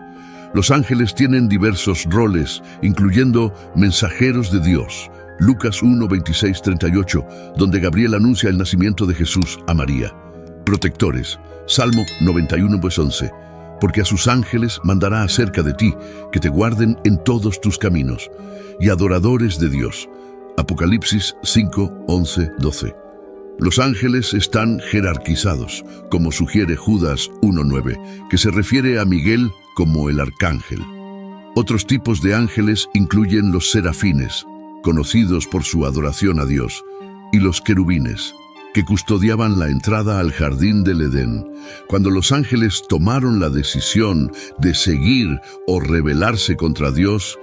Los ángeles tienen diversos roles, incluyendo mensajeros de Dios. Lucas 1:26-38, donde Gabriel anuncia el nacimiento de Jesús a María. Protectores. Salmo 91:11. Porque a sus ángeles mandará acerca de ti, que te guarden en todos tus caminos. Y adoradores de Dios. Apocalipsis 5:11-12. Los ángeles están jerarquizados, como sugiere Judas 1:9, que se refiere a Miguel como el arcángel. Otros tipos de ángeles incluyen los serafines, conocidos por su adoración a Dios, y los querubines, que custodiaban la entrada al jardín del Edén. Cuando los ángeles tomaron la decisión de seguir o rebelarse contra Dios,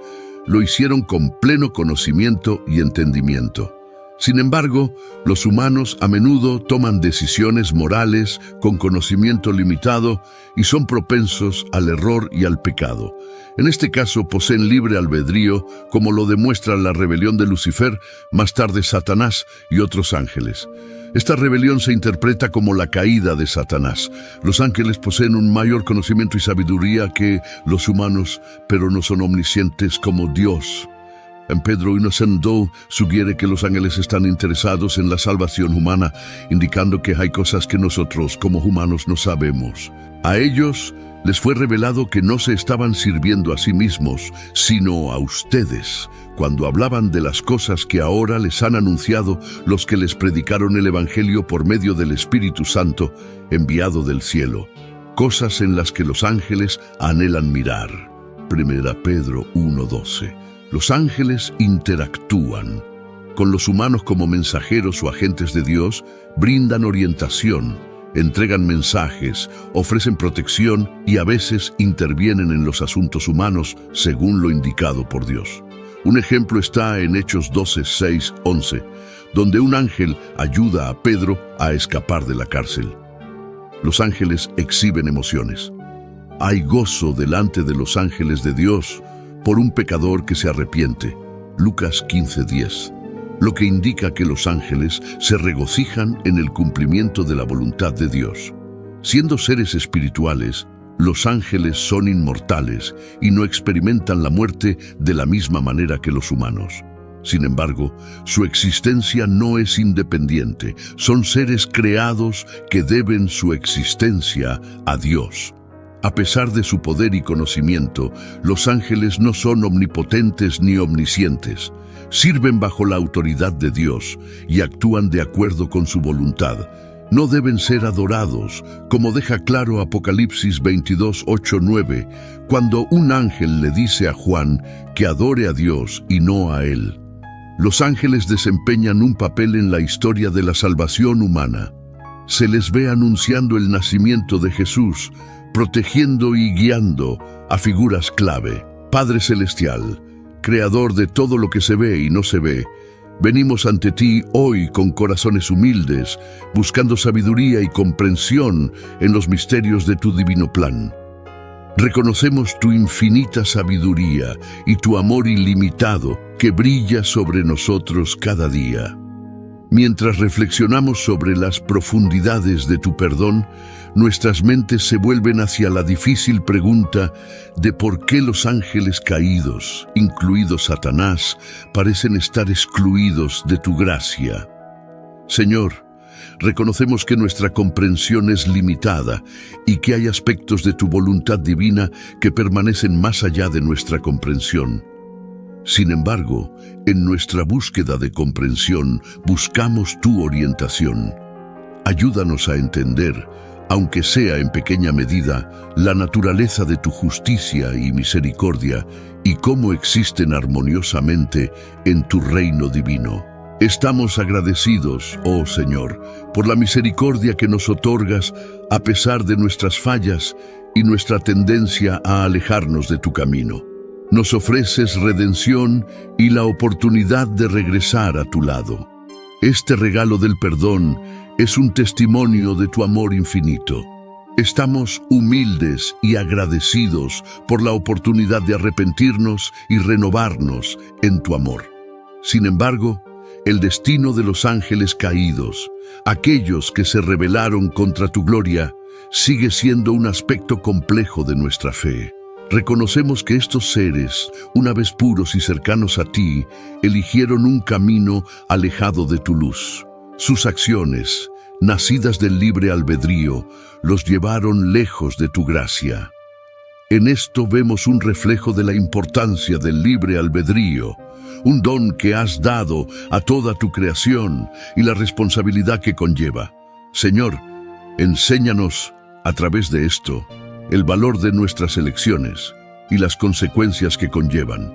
lo hicieron con pleno conocimiento y entendimiento. Sin embargo, los humanos a menudo toman decisiones morales con conocimiento limitado y son propensos al error y al pecado. En este caso poseen libre albedrío, como lo demuestra la rebelión de Lucifer, más tarde Satanás y otros ángeles. Esta rebelión se interpreta como la caída de Satanás. Los ángeles poseen un mayor conocimiento y sabiduría que los humanos, pero no son omniscientes como Dios. En Pedro 1:2 sugiere que los ángeles están interesados en la salvación humana, indicando que hay cosas que nosotros como humanos no sabemos. A ellos les fue revelado que no se estaban sirviendo a sí mismos, sino a ustedes, cuando hablaban de las cosas que ahora les han anunciado los que les predicaron el Evangelio por medio del Espíritu Santo, enviado del cielo, cosas en las que los ángeles anhelan mirar. 1 Pedro 1:12. Los ángeles interactúan con los humanos como mensajeros o agentes de Dios, brindan orientación, entregan mensajes, ofrecen protección y a veces intervienen en los asuntos humanos según lo indicado por Dios. Un ejemplo está en Hechos 12:6-11, donde un ángel ayuda a Pedro a escapar de la cárcel. Los ángeles exhiben emociones. Hay gozo delante de los ángeles de Dios por un pecador que se arrepiente. Lucas 15:10. Lo que indica que los ángeles se regocijan en el cumplimiento de la voluntad de Dios. Siendo seres espirituales, los ángeles son inmortales y no experimentan la muerte de la misma manera que los humanos. Sin embargo, su existencia no es independiente. Son seres creados que deben su existencia a Dios. A pesar de su poder y conocimiento, los ángeles no son omnipotentes ni omniscientes. Sirven bajo la autoridad de Dios y actúan de acuerdo con su voluntad. No deben ser adorados, como deja claro Apocalipsis 22:8-9, cuando un ángel le dice a Juan que adore a Dios y no a él. Los ángeles desempeñan un papel en la historia de la salvación humana. Se les ve anunciando el nacimiento de Jesús, protegiendo y guiando a figuras clave. Padre Celestial, Creador de todo lo que se ve y no se ve, venimos ante ti hoy con corazones humildes, buscando sabiduría y comprensión en los misterios de tu divino plan. Reconocemos tu infinita sabiduría y tu amor ilimitado que brilla sobre nosotros cada día. Mientras reflexionamos sobre las profundidades de tu perdón, nuestras mentes se vuelven hacia la difícil pregunta de por qué los ángeles caídos, incluidos Satanás, parecen estar excluidos de tu gracia. Señor, reconocemos que nuestra comprensión es limitada y que hay aspectos de tu voluntad divina que permanecen más allá de nuestra comprensión. Sin embargo, en nuestra búsqueda de comprensión, buscamos tu orientación. Ayúdanos a entender, aunque sea en pequeña medida, la naturaleza de tu justicia y misericordia y cómo existen armoniosamente en tu reino divino. Estamos agradecidos, oh Señor, por la misericordia que nos otorgas a pesar de nuestras fallas y nuestra tendencia a alejarnos de tu camino. Nos ofreces redención y la oportunidad de regresar a tu lado. Este regalo del perdón es un testimonio de tu amor infinito. Estamos humildes y agradecidos por la oportunidad de arrepentirnos y renovarnos en tu amor. Sin embargo, el destino de los ángeles caídos, aquellos que se rebelaron contra tu gloria, sigue siendo un aspecto complejo de nuestra fe. Reconocemos que estos seres, una vez puros y cercanos a ti, eligieron un camino alejado de tu luz. Sus acciones, nacidas del libre albedrío, los llevaron lejos de tu gracia. En esto vemos un reflejo de la importancia del libre albedrío, un don que has dado a toda tu creación y la responsabilidad que conlleva. Señor, enséñanos, a través de esto, el valor de nuestras elecciones y las consecuencias que conllevan.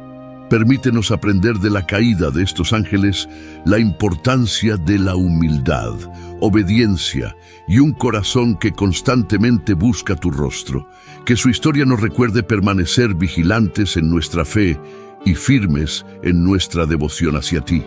Permítenos aprender de la caída de estos ángeles la importancia de la humildad, obediencia y un corazón que constantemente busca tu rostro. Que su historia nos recuerde permanecer vigilantes en nuestra fe y firmes en nuestra devoción hacia ti.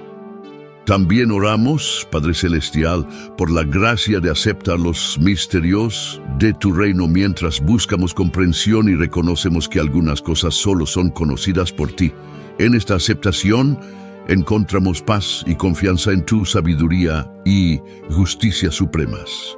También oramos, Padre Celestial, por la gracia de aceptar los misterios de tu reino mientras buscamos comprensión y reconocemos que algunas cosas solo son conocidas por ti. En esta aceptación encontramos paz y confianza en tu sabiduría y justicia supremas.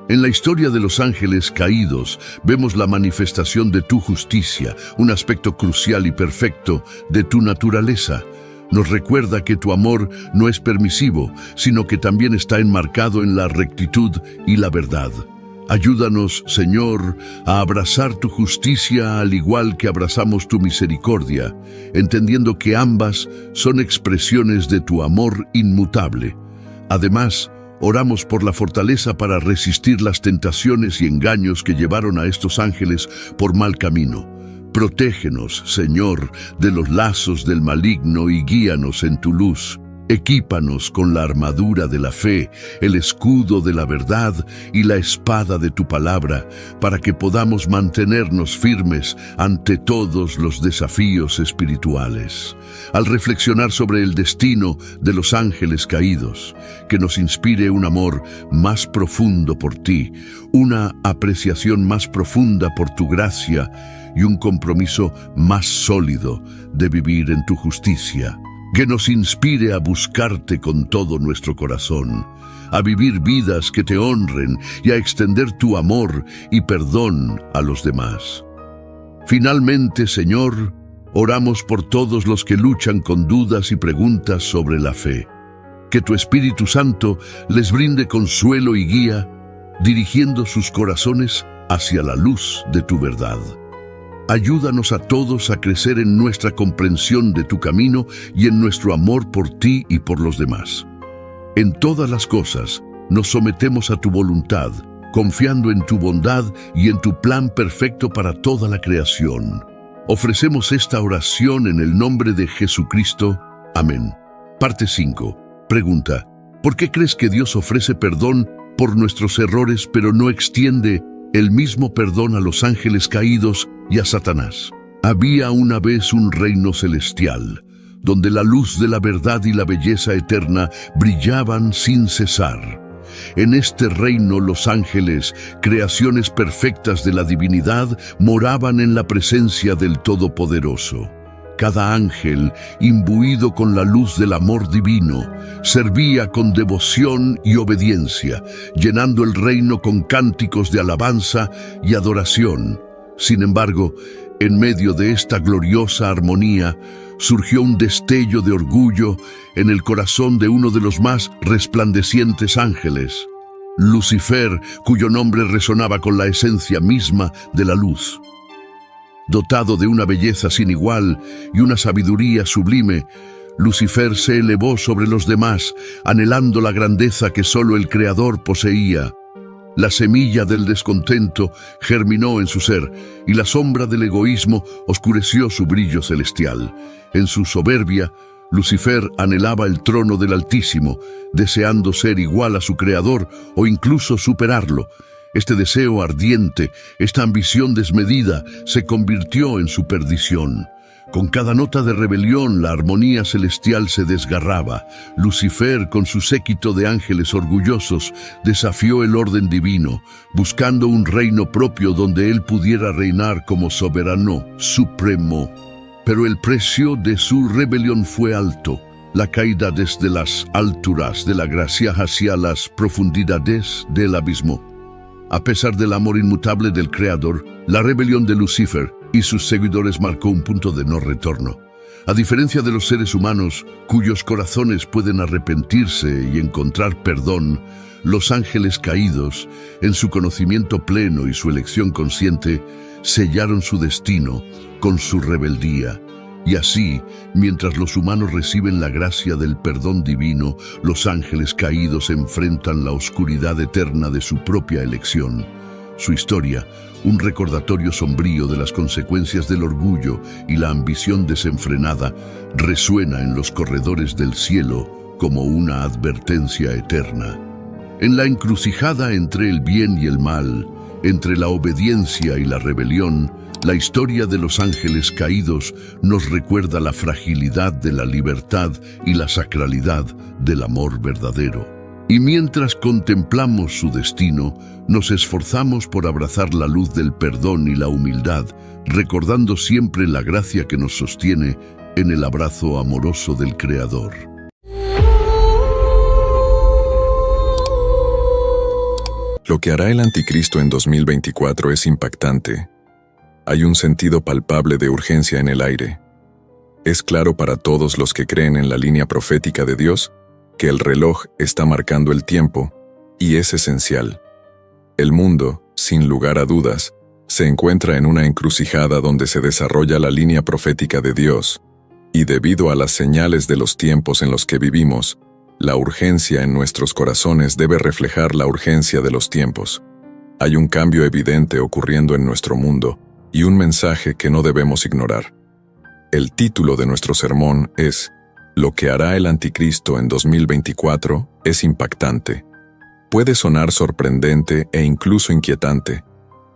En la historia de los ángeles caídos vemos la manifestación de tu justicia, un aspecto crucial y perfecto de tu naturaleza. Nos recuerda que tu amor no es permisivo, sino que también está enmarcado en la rectitud y la verdad. Ayúdanos, Señor, a abrazar tu justicia al igual que abrazamos tu misericordia, entendiendo que ambas son expresiones de tu amor inmutable. Además, oramos por la fortaleza para resistir las tentaciones y engaños que llevaron a estos ángeles por mal camino. Protégenos, Señor, de los lazos del maligno y guíanos en tu luz. Equípanos con la armadura de la fe, el escudo de la verdad y la espada de tu palabra, para que podamos mantenernos firmes ante todos los desafíos espirituales. Al reflexionar sobre el destino de los ángeles caídos, que nos inspire un amor más profundo por ti, una apreciación más profunda por tu gracia y un compromiso más sólido de vivir en tu justicia. Que nos inspire a buscarte con todo nuestro corazón, a vivir vidas que te honren y a extender tu amor y perdón a los demás. Finalmente, Señor, oramos por todos los que luchan con dudas y preguntas sobre la fe. Que tu Espíritu Santo les brinde consuelo y guía, dirigiendo sus corazones hacia la luz de tu verdad. Ayúdanos a todos a crecer en nuestra comprensión de tu camino y en nuestro amor por ti y por los demás. En todas las cosas, nos sometemos a tu voluntad, confiando en tu bondad y en tu plan perfecto para toda la creación. Ofrecemos esta oración en el nombre de Jesucristo. Amén. Parte 5. Pregunta: ¿por qué crees que Dios ofrece perdón por nuestros errores pero no extiende el mismo perdón a los ángeles caídos y a Satanás? Había una vez un reino celestial, donde la luz de la verdad y la belleza eterna brillaban sin cesar. En este reino los ángeles, creaciones perfectas de la divinidad, moraban en la presencia del Todopoderoso. Cada ángel, imbuido con la luz del amor divino, servía con devoción y obediencia, llenando el reino con cánticos de alabanza y adoración. Sin embargo, en medio de esta gloriosa armonía, surgió un destello de orgullo en el corazón de uno de los más resplandecientes ángeles, Lucifer, cuyo nombre resonaba con la esencia misma de la luz. Dotado de una belleza sin igual y una sabiduría sublime, Lucifer se elevó sobre los demás, anhelando la grandeza que solo el Creador poseía. La semilla del descontento germinó en su ser, y la sombra del egoísmo oscureció su brillo celestial. En su soberbia, Lucifer anhelaba el trono del Altísimo, deseando ser igual a su Creador o incluso superarlo. Este deseo ardiente, esta ambición desmedida, se convirtió en su perdición. Con cada nota de rebelión, la armonía celestial se desgarraba. Lucifer, con su séquito de ángeles orgullosos, desafió el orden divino, buscando un reino propio donde él pudiera reinar como soberano supremo. Pero el precio de su rebelión fue alto. La caída desde las alturas de la gracia hacia las profundidades del abismo. A pesar del amor inmutable del Creador, la rebelión de Lucifer y sus seguidores marcó un punto de no retorno. A diferencia de los seres humanos, cuyos corazones pueden arrepentirse y encontrar perdón, los ángeles caídos, en su conocimiento pleno y su elección consciente, sellaron su destino con su rebeldía. Y así, mientras los humanos reciben la gracia del perdón divino, los ángeles caídos enfrentan la oscuridad eterna de su propia elección. Su historia, un recordatorio sombrío de las consecuencias del orgullo y la ambición desenfrenada, resuena en los corredores del cielo como una advertencia eterna. En la encrucijada entre el bien y el mal, entre la obediencia y la rebelión, la historia de los ángeles caídos nos recuerda la fragilidad de la libertad y la sacralidad del amor verdadero. Y mientras contemplamos su destino, nos esforzamos por abrazar la luz del perdón y la humildad, recordando siempre la gracia que nos sostiene en el abrazo amoroso del Creador. Lo que hará el Anticristo en 2024 es impactante. Hay un sentido palpable de urgencia en el aire. Es claro para todos los que creen en la línea profética de Dios que el reloj está marcando el tiempo, y es esencial. El mundo, sin lugar a dudas, se encuentra en una encrucijada donde se desarrolla la línea profética de Dios, y debido a las señales de los tiempos en los que vivimos, la urgencia en nuestros corazones debe reflejar la urgencia de los tiempos. Hay un cambio evidente ocurriendo en nuestro mundo, y un mensaje que no debemos ignorar. El título de nuestro sermón es «Lo que hará el Anticristo en 2024 es impactante». Puede sonar sorprendente e incluso inquietante,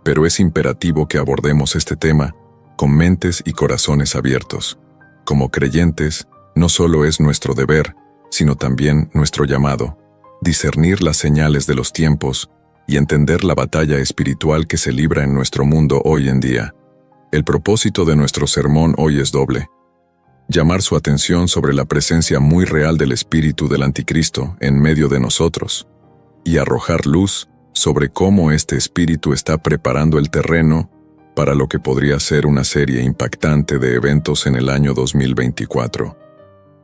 pero es imperativo que abordemos este tema con mentes y corazones abiertos. Como creyentes, no solo es nuestro deber, sino también nuestro llamado, discernir las señales de los tiempos y entender la batalla espiritual que se libra en nuestro mundo hoy en día. El propósito de nuestro sermón hoy es doble: llamar su atención sobre la presencia muy real del espíritu del Anticristo en medio de nosotros, y arrojar luz sobre cómo este espíritu está preparando el terreno para lo que podría ser una serie impactante de eventos en el año 2024.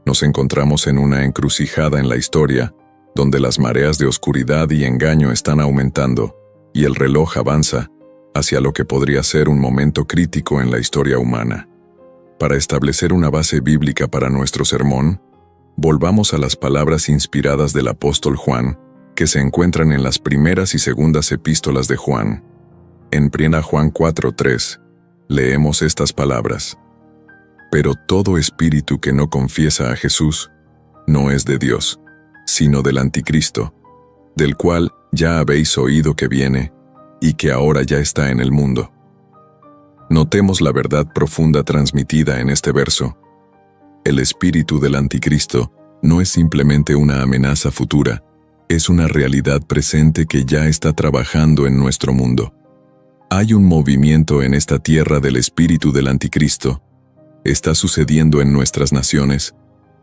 Nos encontramos en una encrucijada en la historia, donde las mareas de oscuridad y engaño están aumentando, y el reloj avanza hacia lo que podría ser un momento crítico en la historia humana. Para establecer una base bíblica para nuestro sermón, volvamos a las palabras inspiradas del apóstol Juan, que se encuentran en las primeras y segundas epístolas de Juan. En 1 Juan 4:3, leemos estas palabras: «Pero todo espíritu que no confiesa a Jesús no es de Dios, sino del Anticristo, del cual ya habéis oído que viene, y que ahora ya está en el mundo». Notemos la verdad profunda transmitida en este verso. El espíritu del Anticristo no es simplemente una amenaza futura, es una realidad presente que ya está trabajando en nuestro mundo. Hay un movimiento en esta tierra del espíritu del Anticristo. Está sucediendo en nuestras naciones,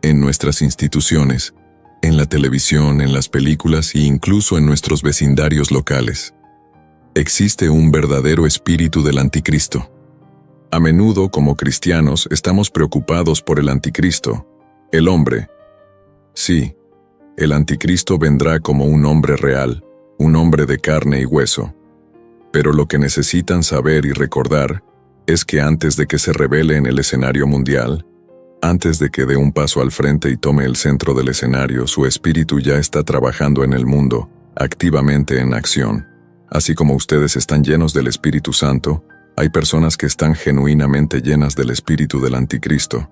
en nuestras instituciones, en la televisión, en las películas e incluso en nuestros vecindarios locales. Existe un verdadero espíritu del Anticristo. A menudo, como cristianos, estamos preocupados por el Anticristo, el hombre. Sí, el Anticristo vendrá como un hombre real, un hombre de carne y hueso. Pero lo que necesitan saber y recordar es que antes de que se revele en el escenario mundial, antes de que dé un paso al frente y tome el centro del escenario, su espíritu ya está trabajando en el mundo, activamente en acción. Así como ustedes están llenos del Espíritu Santo, hay personas que están genuinamente llenas del espíritu del Anticristo.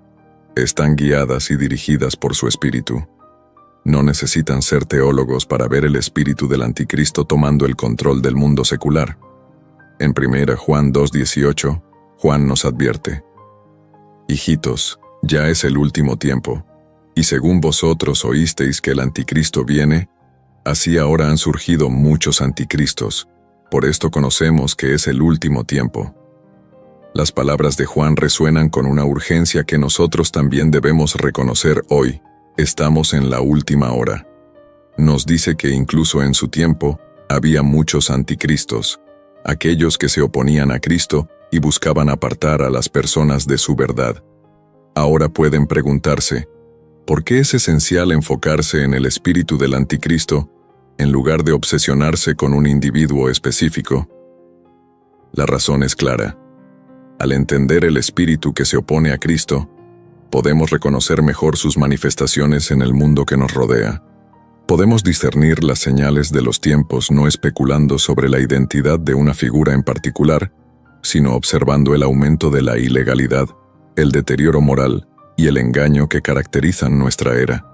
Están guiadas y dirigidas por su espíritu. No necesitan ser teólogos para ver el espíritu del Anticristo tomando el control del mundo secular. En 1 Juan 2:18, Juan nos advierte: Hijitos, ya es el último tiempo, y según vosotros oísteis que el anticristo viene, así ahora han surgido muchos anticristos. Por esto conocemos que es el último tiempo. Las palabras de Juan resuenan con una urgencia que nosotros también debemos reconocer hoy. Estamos en la última hora. Nos dice que incluso en su tiempo había muchos anticristos, aquellos que se oponían a Cristo y buscaban apartar a las personas de su verdad. Ahora pueden preguntarse, ¿por qué es esencial enfocarse en el espíritu del anticristo en lugar de obsesionarse con un individuo específico? La razón es clara. Al entender el espíritu que se opone a Cristo, podemos reconocer mejor sus manifestaciones en el mundo que nos rodea. Podemos discernir las señales de los tiempos no especulando sobre la identidad de una figura en particular, sino observando el aumento de la ilegalidad, el deterioro moral y el engaño que caracterizan nuestra era.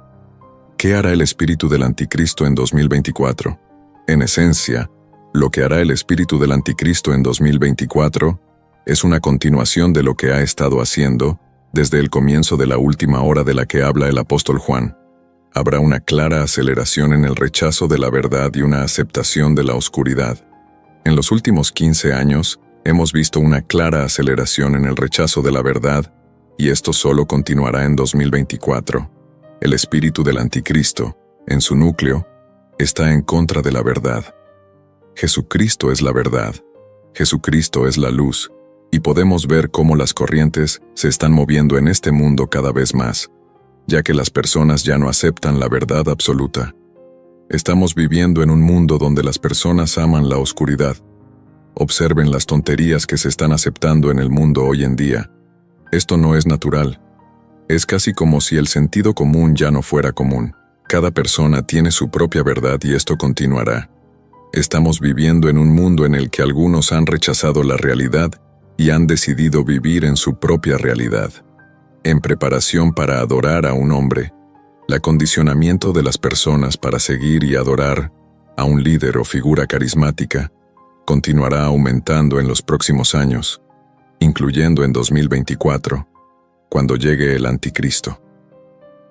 ¿Qué hará el espíritu del anticristo en 2024? En esencia, lo que hará el espíritu del anticristo en 2024 es una continuación de lo que ha estado haciendo desde el comienzo de la última hora de la que habla el apóstol Juan. Habrá una clara aceleración en el rechazo de la verdad y una aceptación de la oscuridad. En los últimos 15 años, hemos visto una clara aceleración en el rechazo de la verdad, y esto solo continuará en 2024. El espíritu del anticristo, en su núcleo, está en contra de la verdad. Jesucristo es la verdad. Jesucristo es la luz, y podemos ver cómo las corrientes se están moviendo en este mundo cada vez más, ya que las personas ya no aceptan la verdad absoluta. Estamos viviendo en un mundo donde las personas aman la oscuridad. Observen las tonterías que se están aceptando en el mundo hoy en día. Esto no es natural. Es casi como si el sentido común ya no fuera común. Cada persona tiene su propia verdad y esto continuará. Estamos viviendo en un mundo en el que algunos han rechazado la realidad y han decidido vivir en su propia realidad. En preparación para adorar a un hombre, el acondicionamiento de las personas para seguir y adorar a un líder o figura carismática continuará aumentando en los próximos años, incluyendo en 2024, cuando llegue el anticristo.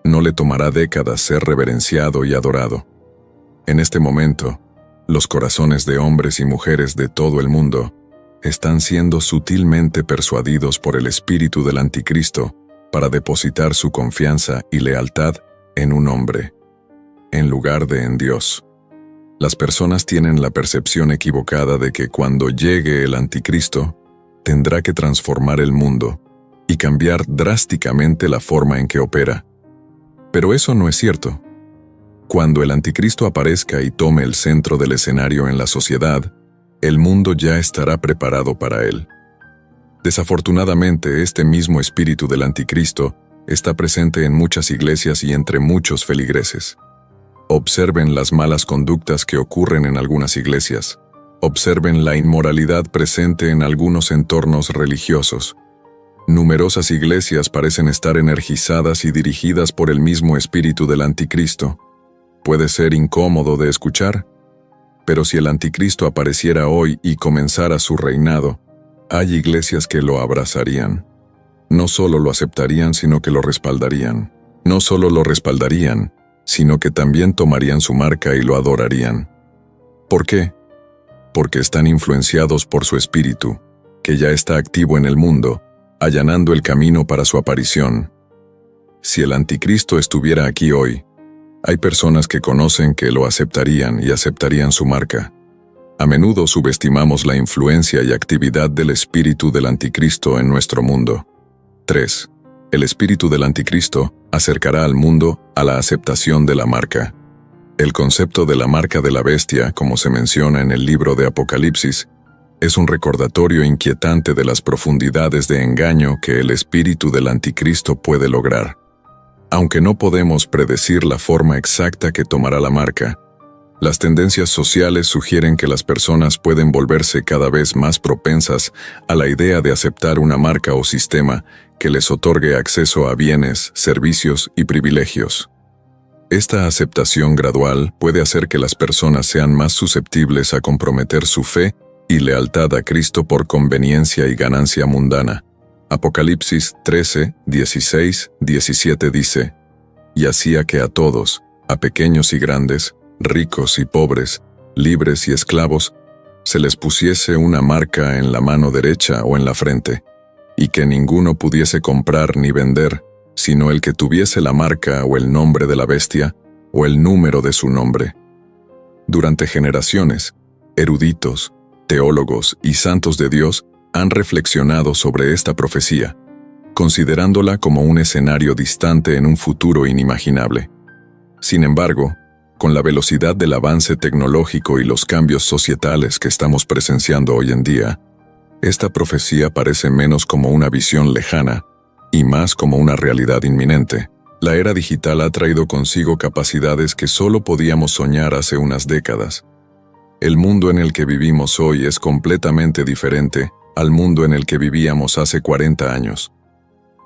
No le tomará décadas ser reverenciado y adorado. En este momento, los corazones de hombres y mujeres de todo el mundo están siendo sutilmente persuadidos por el espíritu del anticristo para depositar su confianza y lealtad en un hombre, en lugar de en Dios. Las personas tienen la percepción equivocada de que cuando llegue el anticristo, tendrá que transformar el mundo y cambiar drásticamente la forma en que opera. Pero eso no es cierto. Cuando el anticristo aparezca y tome el centro del escenario en la sociedad, el mundo ya estará preparado para él. Desafortunadamente, este mismo espíritu del anticristo está presente en muchas iglesias y entre muchos feligreses. Observen las malas conductas que ocurren en algunas iglesias. Observen la inmoralidad presente en algunos entornos religiosos. Numerosas iglesias parecen estar energizadas y dirigidas por el mismo espíritu del anticristo. Puede ser incómodo de escuchar, pero si el anticristo apareciera hoy y comenzara su reinado, hay iglesias que lo abrazarían. No solo lo aceptarían, sino que lo respaldarían. No solo lo respaldarían, sino que también tomarían su marca y lo adorarían. ¿Por qué? Porque están influenciados por su espíritu, que ya está activo en el mundo, allanando el camino para su aparición. Si el anticristo estuviera aquí hoy, hay personas que conocen que lo aceptarían y aceptarían su marca. A menudo subestimamos la influencia y actividad del espíritu del anticristo en nuestro mundo. 3. El espíritu del anticristo acercará al mundo a la aceptación de la marca. El concepto de la marca de la bestia, como se menciona en el libro de Apocalipsis, es un recordatorio inquietante de las profundidades de engaño que el espíritu del anticristo puede lograr. Aunque no podemos predecir la forma exacta que tomará la marca, las tendencias sociales sugieren que las personas pueden volverse cada vez más propensas a la idea de aceptar una marca o sistema que les otorgue acceso a bienes, servicios y privilegios. Esta aceptación gradual puede hacer que las personas sean más susceptibles a comprometer su fe y lealtad a Cristo por conveniencia y ganancia mundana. Apocalipsis 13, 16, 17 dice: «Y hacía que a todos, a pequeños y grandes, ricos y pobres, libres y esclavos, se les pusiese una marca en la mano derecha o en la frente, y que ninguno pudiese comprar ni vender, sino el que tuviese la marca o el nombre de la bestia, o el número de su nombre». Durante generaciones, eruditos, teólogos y santos de Dios han reflexionado sobre esta profecía, considerándola como un escenario distante en un futuro inimaginable. Sin embargo, con la velocidad del avance tecnológico y los cambios societales que estamos presenciando hoy en día, esta profecía parece menos como una visión lejana y más como una realidad inminente. La era digital ha traído consigo capacidades que solo podíamos soñar hace unas décadas. El mundo en el que vivimos hoy es completamente diferente al mundo en el que vivíamos hace 40 años.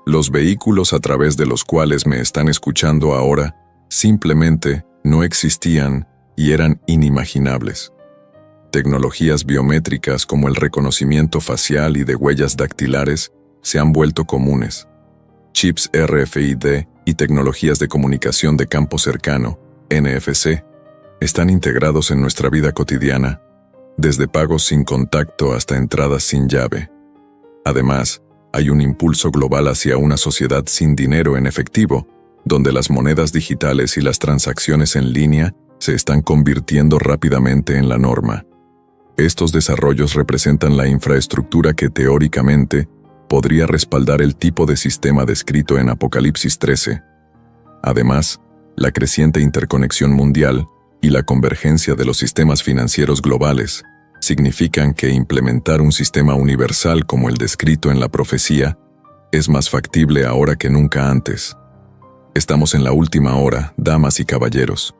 Los vehículos a través de los cuales me están escuchando ahora simplemente no existían y eran inimaginables. Tecnologías biométricas como el reconocimiento facial y de huellas dactilares se han vuelto comunes. Chips RFID y tecnologías de comunicación de campo cercano, NFC, están integrados en nuestra vida cotidiana, desde pagos sin contacto hasta entradas sin llave. Además, hay un impulso global hacia una sociedad sin dinero en efectivo, donde las monedas digitales y las transacciones en línea se están convirtiendo rápidamente en la norma. Estos desarrollos representan la infraestructura que teóricamente podría respaldar el tipo de sistema descrito en Apocalipsis 13. Además, la creciente interconexión mundial y la convergencia de los sistemas financieros globales significan que implementar un sistema universal como el descrito en la profecía es más factible ahora que nunca antes. Estamos en la última hora, damas y caballeros.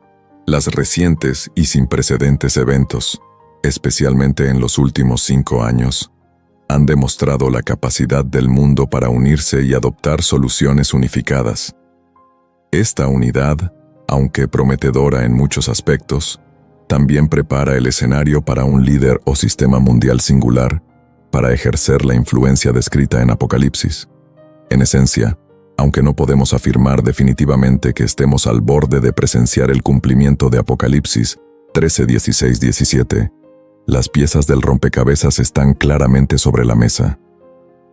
Las recientes y sin precedentes eventos, especialmente en los últimos 5 años, han demostrado la capacidad del mundo para unirse y adoptar soluciones unificadas. Esta unidad, aunque prometedora en muchos aspectos, también prepara el escenario para un líder o sistema mundial singular para ejercer la influencia descrita en Apocalipsis. En esencia, aunque no podemos afirmar definitivamente que estemos al borde de presenciar el cumplimiento de Apocalipsis 13, 16, 17, las piezas del rompecabezas están claramente sobre la mesa.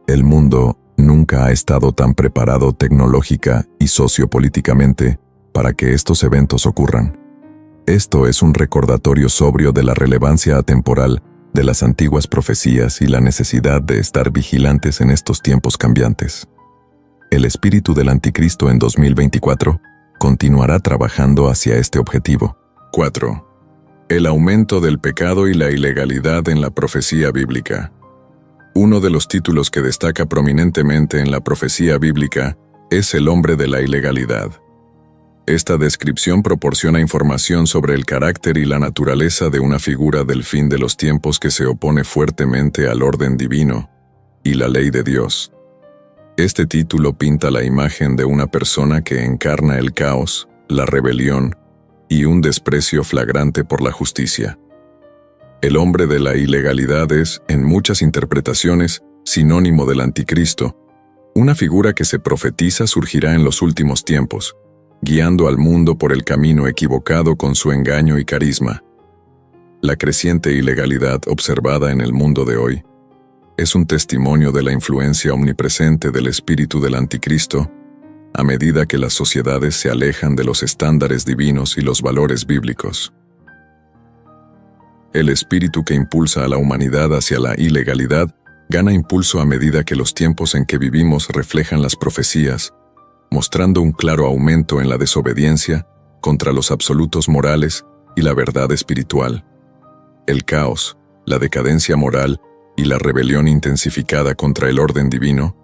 El mundo nunca ha estado tan preparado tecnológica y sociopolíticamente para que estos eventos ocurran. Esto es un recordatorio sobrio de la relevancia atemporal de las antiguas profecías y la necesidad de estar vigilantes en estos tiempos cambiantes. El espíritu del anticristo en 2024 continuará trabajando hacia este objetivo. 4. El aumento del pecado y la ilegalidad en la profecía bíblica. Uno de los títulos que destaca prominentemente en la profecía bíblica es el hombre de la ilegalidad. Esta descripción proporciona información sobre el carácter y la naturaleza de una figura del fin de los tiempos que se opone fuertemente al orden divino y la ley de Dios. Este título pinta la imagen de una persona que encarna el caos, la rebelión y un desprecio flagrante por la justicia. El hombre de la ilegalidad es, en muchas interpretaciones, sinónimo del anticristo, una figura que se profetiza surgirá en los últimos tiempos, guiando al mundo por el camino equivocado con su engaño y carisma. La creciente ilegalidad observada en el mundo de hoy es un testimonio de la influencia omnipresente del espíritu del anticristo a medida que las sociedades se alejan de los estándares divinos y los valores bíblicos. El espíritu que impulsa a la humanidad hacia la ilegalidad gana impulso a medida que los tiempos en que vivimos reflejan las profecías, mostrando un claro aumento en la desobediencia contra los absolutos morales y la verdad espiritual. El caos, la decadencia moral y la rebelión intensificada contra el orden divino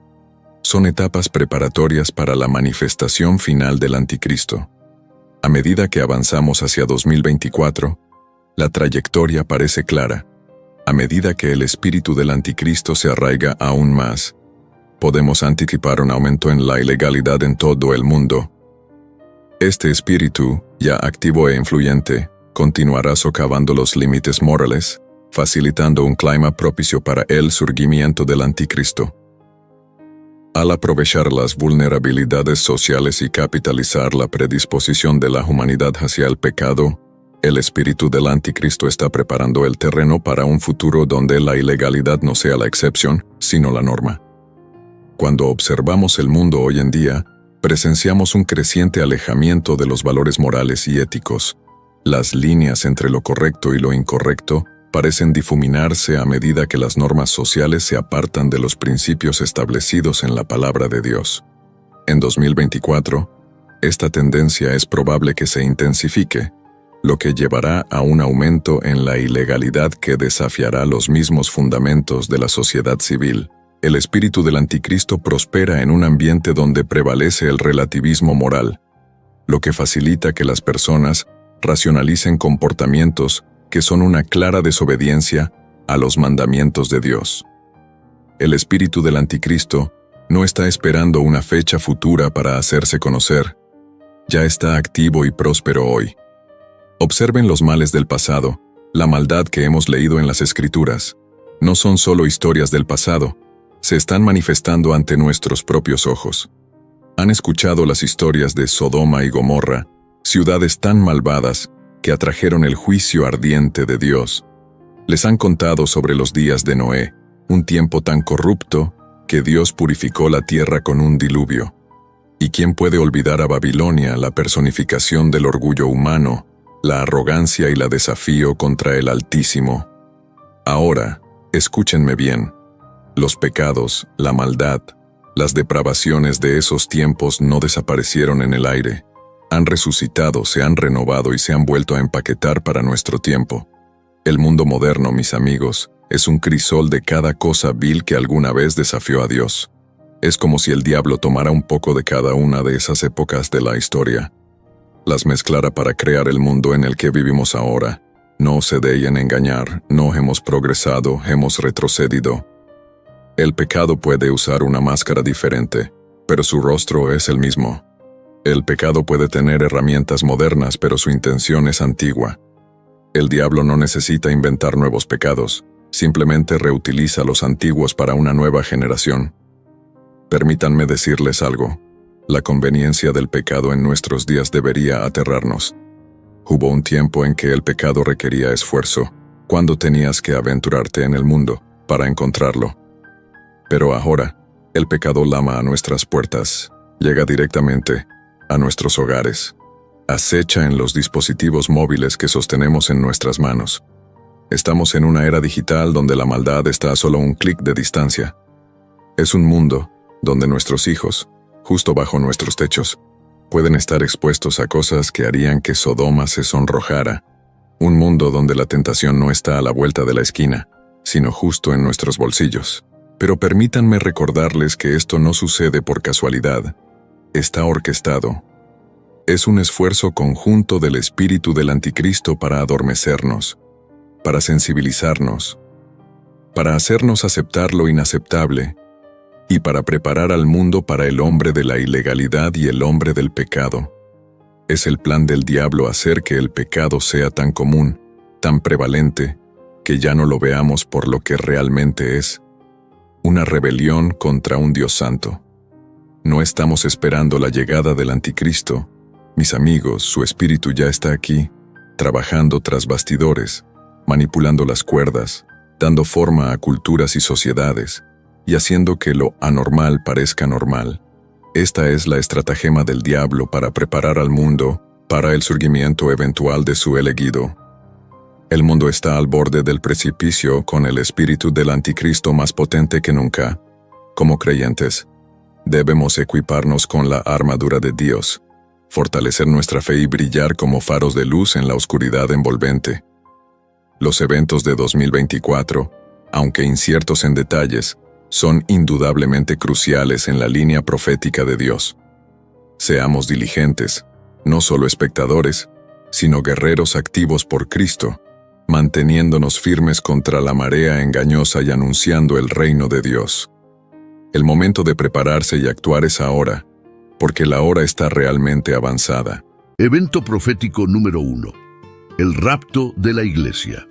son etapas preparatorias para la manifestación final del anticristo. A medida que avanzamos hacia 2024, la trayectoria parece clara. A medida que el espíritu del anticristo se arraiga aún más, podemos anticipar un aumento en la ilegalidad en todo el mundo. Este espíritu, ya activo e influyente, continuará socavando los límites morales, facilitando un clima propicio para el surgimiento del anticristo. Al aprovechar las vulnerabilidades sociales y capitalizar la predisposición de la humanidad hacia el pecado, el espíritu del anticristo está preparando el terreno para un futuro donde la ilegalidad no sea la excepción, sino la norma. Cuando observamos el mundo hoy en día, presenciamos un creciente alejamiento de los valores morales y éticos. Las líneas entre lo correcto y lo incorrecto parecen difuminarse a medida que las normas sociales se apartan de los principios establecidos en la palabra de Dios. En 2024, esta tendencia es probable que se intensifique, lo que llevará a un aumento en la ilegalidad que desafiará los mismos fundamentos de la sociedad civil. El espíritu del anticristo prospera en un ambiente donde prevalece el relativismo moral, lo que facilita que las personas racionalicen comportamientos que son una clara desobediencia a los mandamientos de Dios. El espíritu del anticristo no está esperando una fecha futura para hacerse conocer, ya está activo y próspero hoy. Observen los males del pasado, la maldad que hemos leído en las Escrituras. No son solo historias del pasado, se están manifestando ante nuestros propios ojos. Han escuchado las historias de Sodoma y Gomorra, ciudades tan malvadas que atrajeron el juicio ardiente de Dios. Les han contado sobre los días de Noé, un tiempo tan corrupto que Dios purificó la tierra con un diluvio. ¿Y quién puede olvidar a Babilonia, la personificación del orgullo humano, la arrogancia y la desafío contra el Altísimo? Ahora, escúchenme bien. Los pecados, la maldad, las depravaciones de esos tiempos no desaparecieron en el aire. Han resucitado, se han renovado y se han vuelto a empaquetar para nuestro tiempo. El mundo moderno, mis amigos, es un crisol de cada cosa vil que alguna vez desafió a Dios. Es como si el diablo tomara un poco de cada una de esas épocas de la historia, las mezclara para crear el mundo en el que vivimos ahora. No se dejen engañar, no hemos progresado, hemos retrocedido. El pecado puede usar una máscara diferente, pero su rostro es el mismo. El pecado puede tener herramientas modernas, pero su intención es antigua. El diablo no necesita inventar nuevos pecados, simplemente reutiliza los antiguos para una nueva generación. Permítanme decirles algo. La conveniencia del pecado en nuestros días debería aterrarnos. Hubo un tiempo en que el pecado requería esfuerzo, cuando tenías que aventurarte en el mundo para encontrarlo. Pero ahora, el pecado lama a nuestras puertas, llega directamente a nuestros hogares, acecha en los dispositivos móviles que sostenemos en nuestras manos. Estamos en una era digital donde la maldad está a solo un clic de distancia. Es un mundo donde nuestros hijos, justo bajo nuestros techos, pueden estar expuestos a cosas que harían que Sodoma se sonrojara. Un mundo donde la tentación no está a la vuelta de la esquina, sino justo en nuestros bolsillos. Pero permítanme recordarles que esto no sucede por casualidad. Está orquestado. Es un esfuerzo conjunto del espíritu del anticristo para adormecernos, para sensibilizarnos, para hacernos aceptar lo inaceptable y para preparar al mundo para el hombre de la ilegalidad y el hombre del pecado. Es el plan del diablo hacer que el pecado sea tan común, tan prevalente, que ya no lo veamos por lo que realmente es: una rebelión contra un Dios santo. No estamos esperando la llegada del anticristo. Mis amigos, su espíritu ya está aquí, trabajando tras bastidores, manipulando las cuerdas, dando forma a culturas y sociedades, y haciendo que lo anormal parezca normal. Esta es la estratagema del diablo para preparar al mundo para el surgimiento eventual de su elegido. El mundo está al borde del precipicio con el espíritu del anticristo más potente que nunca. Como creyentes, debemos equiparnos con la armadura de Dios, fortalecer nuestra fe y brillar como faros de luz en la oscuridad envolvente. Los eventos de 2024, aunque inciertos en detalles, son indudablemente cruciales en la línea profética de Dios. Seamos diligentes, no solo espectadores, sino guerreros activos por Cristo, manteniéndonos firmes contra la marea engañosa y anunciando el reino de Dios. El momento de prepararse y actuar es ahora, porque la hora está realmente avanzada. Evento profético número 1. El rapto de la iglesia.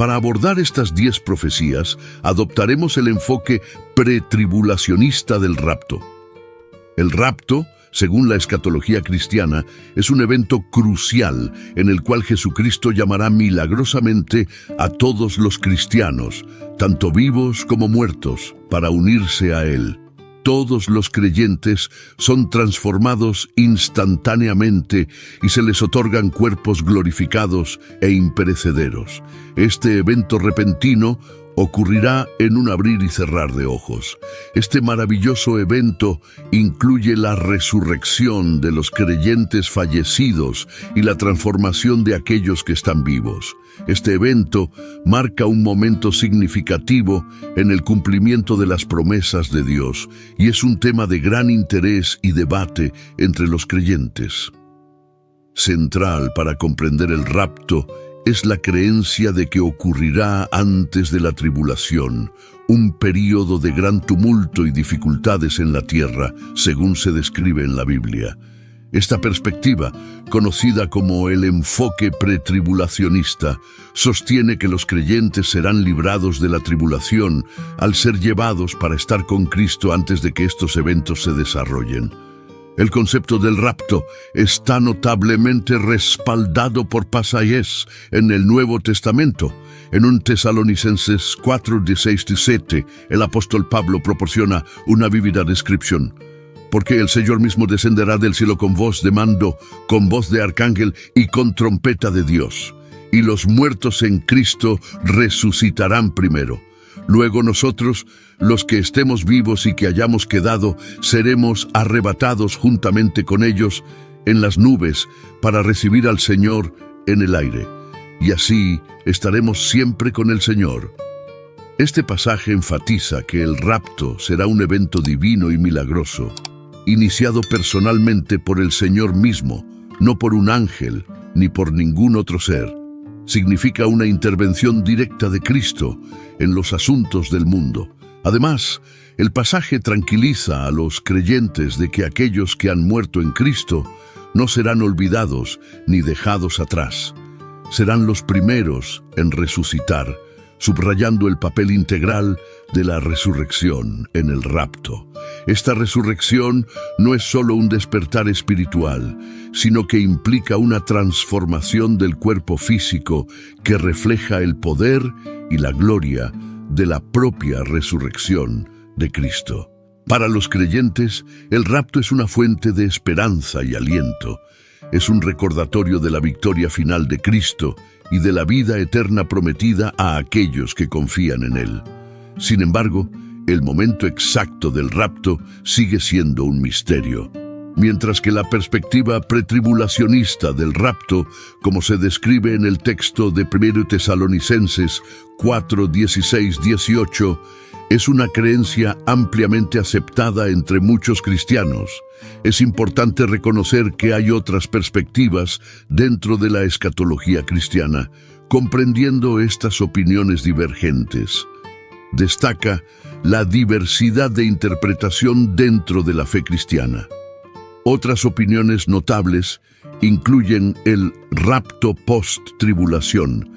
Para abordar estas 10 profecías, adoptaremos el enfoque pretribulacionista del rapto. El rapto, según la escatología cristiana, es un evento crucial en el cual Jesucristo llamará milagrosamente a todos los cristianos, tanto vivos como muertos, para unirse a Él. Todos los creyentes son transformados instantáneamente y se les otorgan cuerpos glorificados e imperecederos. Este evento repentino ocurrirá en un abrir y cerrar de ojos. Este maravilloso evento incluye la resurrección de los creyentes fallecidos y la transformación de aquellos que están vivos. Este evento marca un momento significativo en el cumplimiento de las promesas de Dios y es un tema de gran interés y debate entre los creyentes. Central para comprender el rapto es la creencia de que ocurrirá antes de la tribulación, un período de gran tumulto y dificultades en la tierra, según se describe en la Biblia. Esta perspectiva, conocida como el enfoque pretribulacionista, sostiene que los creyentes serán librados de la tribulación al ser llevados para estar con Cristo antes de que estos eventos se desarrollen. El concepto del rapto está notablemente respaldado por pasajes en el Nuevo Testamento. En 1 Tesalonicenses 4, 16-17, el apóstol Pablo proporciona una vívida descripción. Porque el Señor mismo descenderá del cielo con voz de mando, con voz de arcángel y con trompeta de Dios. Y los muertos en Cristo resucitarán primero. Luego nosotros, los que estemos vivos y que hayamos quedado, seremos arrebatados juntamente con ellos en las nubes para recibir al Señor en el aire. Y así estaremos siempre con el Señor. Este pasaje enfatiza que el rapto será un evento divino y milagroso, iniciado personalmente por el Señor mismo, no por un ángel ni por ningún otro ser. Significa una intervención directa de Cristo en los asuntos del mundo. Además, el pasaje tranquiliza a los creyentes de que aquellos que han muerto en Cristo no serán olvidados ni dejados atrás. Serán los primeros en resucitar, subrayando el papel integral de la resurrección en el rapto. Esta resurrección no es solo un despertar espiritual, sino que implica una transformación del cuerpo físico que refleja el poder y la gloria de la propia resurrección de Cristo. Para los creyentes, el rapto es una fuente de esperanza y aliento. Es un recordatorio de la victoria final de Cristo y de la vida eterna prometida a aquellos que confían en Él. Sin embargo, el momento exacto del rapto sigue siendo un misterio. Mientras que la perspectiva pretribulacionista del rapto, como se describe en el texto de 1 Tesalonicenses 4, 16, 18, es una creencia ampliamente aceptada entre muchos cristianos. Es importante reconocer que hay otras perspectivas dentro de la escatología cristiana, comprendiendo estas opiniones divergentes. Destaca la diversidad de interpretación dentro de la fe cristiana. Otras opiniones notables incluyen el rapto post-tribulación,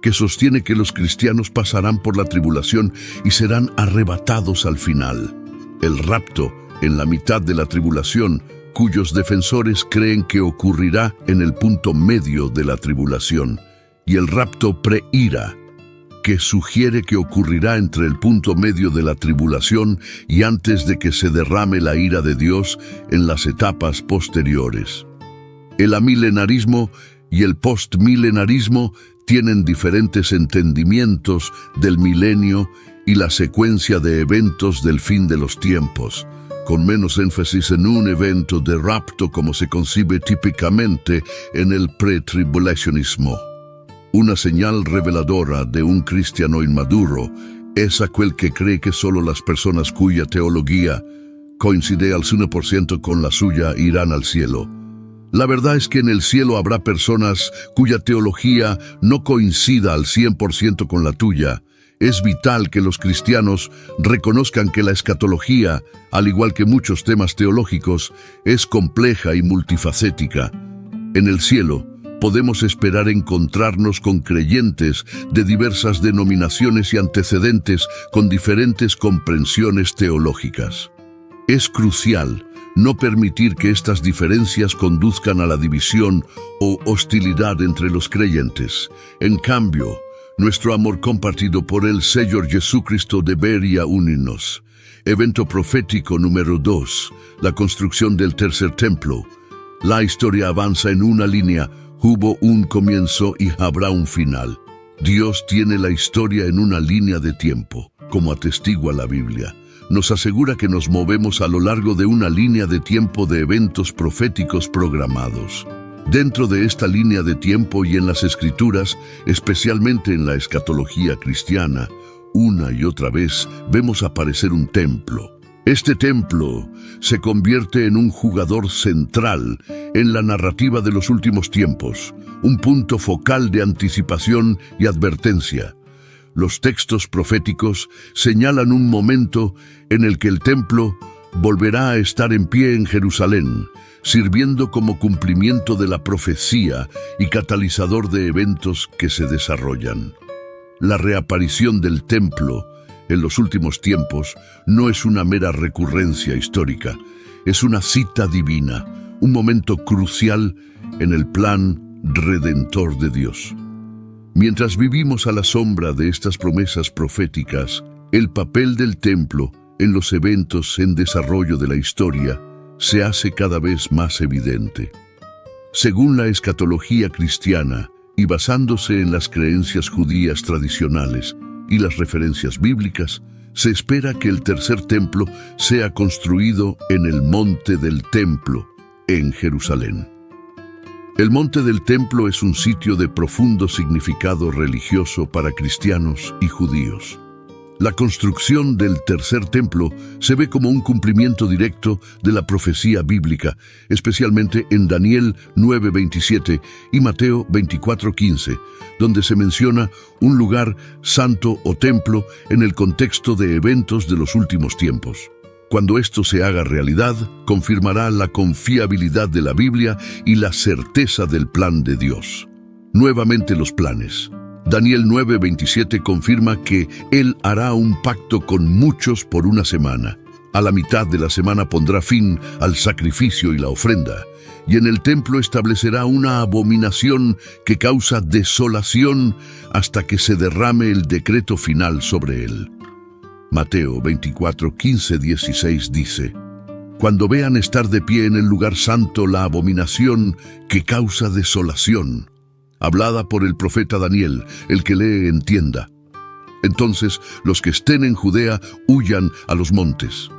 que sostiene que los cristianos pasarán por la tribulación y serán arrebatados al final. El rapto en la mitad de la tribulación, cuyos defensores creen que ocurrirá en el punto medio de la tribulación, y el rapto pre-ira, que sugiere que ocurrirá entre el punto medio de la tribulación y antes de que se derrame la ira de Dios en las etapas posteriores. El amilenarismo y el postmilenarismo tienen diferentes entendimientos del milenio y la secuencia de eventos del fin de los tiempos, con menos énfasis en un evento de rapto como se concibe típicamente en el pretribulacionismo. Una señal reveladora de un cristiano inmaduro es aquel que cree que solo las personas cuya teología coincide al 1% con la suya irán al cielo. La verdad es que en el cielo habrá personas cuya teología no coincida al 100% con la tuya. Es vital que los cristianos reconozcan que la escatología, al igual que muchos temas teológicos, es compleja y multifacética. En el cielo, podemos esperar encontrarnos con creyentes de diversas denominaciones y antecedentes con diferentes comprensiones teológicas. Es crucial no permitir que estas diferencias conduzcan a la división o hostilidad entre los creyentes. En cambio, nuestro amor compartido por el Señor Jesucristo debería unirnos. Evento profético número 2, la construcción del tercer templo. La historia avanza en una línea, hubo un comienzo y habrá un final. Dios tiene la historia en una línea de tiempo, como atestigua la Biblia. Nos asegura que nos movemos a lo largo de una línea de tiempo de eventos proféticos programados. Dentro de esta línea de tiempo y en las Escrituras, especialmente en la escatología cristiana, una y otra vez vemos aparecer un templo. Este templo se convierte en un jugador central en la narrativa de los últimos tiempos, un punto focal de anticipación y advertencia. Los textos proféticos señalan un momento en el que el templo volverá a estar en pie en Jerusalén, sirviendo como cumplimiento de la profecía y catalizador de eventos que se desarrollan. La reaparición del templo en los últimos tiempos no es una mera recurrencia histórica, es una cita divina, un momento crucial en el plan redentor de Dios. Mientras vivimos a la sombra de estas promesas proféticas, el papel del templo en los eventos en desarrollo de la historia se hace cada vez más evidente. Según la escatología cristiana y basándose en las creencias judías tradicionales y las referencias bíblicas, se espera que el tercer templo sea construido en el Monte del Templo, en Jerusalén. El Monte del Templo es un sitio de profundo significado religioso para cristianos y judíos. La construcción del tercer templo se ve como un cumplimiento directo de la profecía bíblica, especialmente en Daniel 9:27 y Mateo 24:15, donde se menciona un lugar santo o templo en el contexto de eventos de los últimos tiempos. Cuando esto se haga realidad, confirmará la confiabilidad de la Biblia y la certeza del plan de Dios. Nuevamente los planes. Daniel 9:27 confirma que Él hará un pacto con muchos por una semana. A la mitad de la semana pondrá fin al sacrificio y la ofrenda, y en el templo establecerá una abominación que causa desolación hasta que se derrame el decreto final sobre él. Mateo 24:15-16 dice: Cuando vean estar de pie en el lugar santo la abominación que causa desolación, hablada por el profeta Daniel, el que lee entienda. Entonces los que estén en Judea huyan a los montes.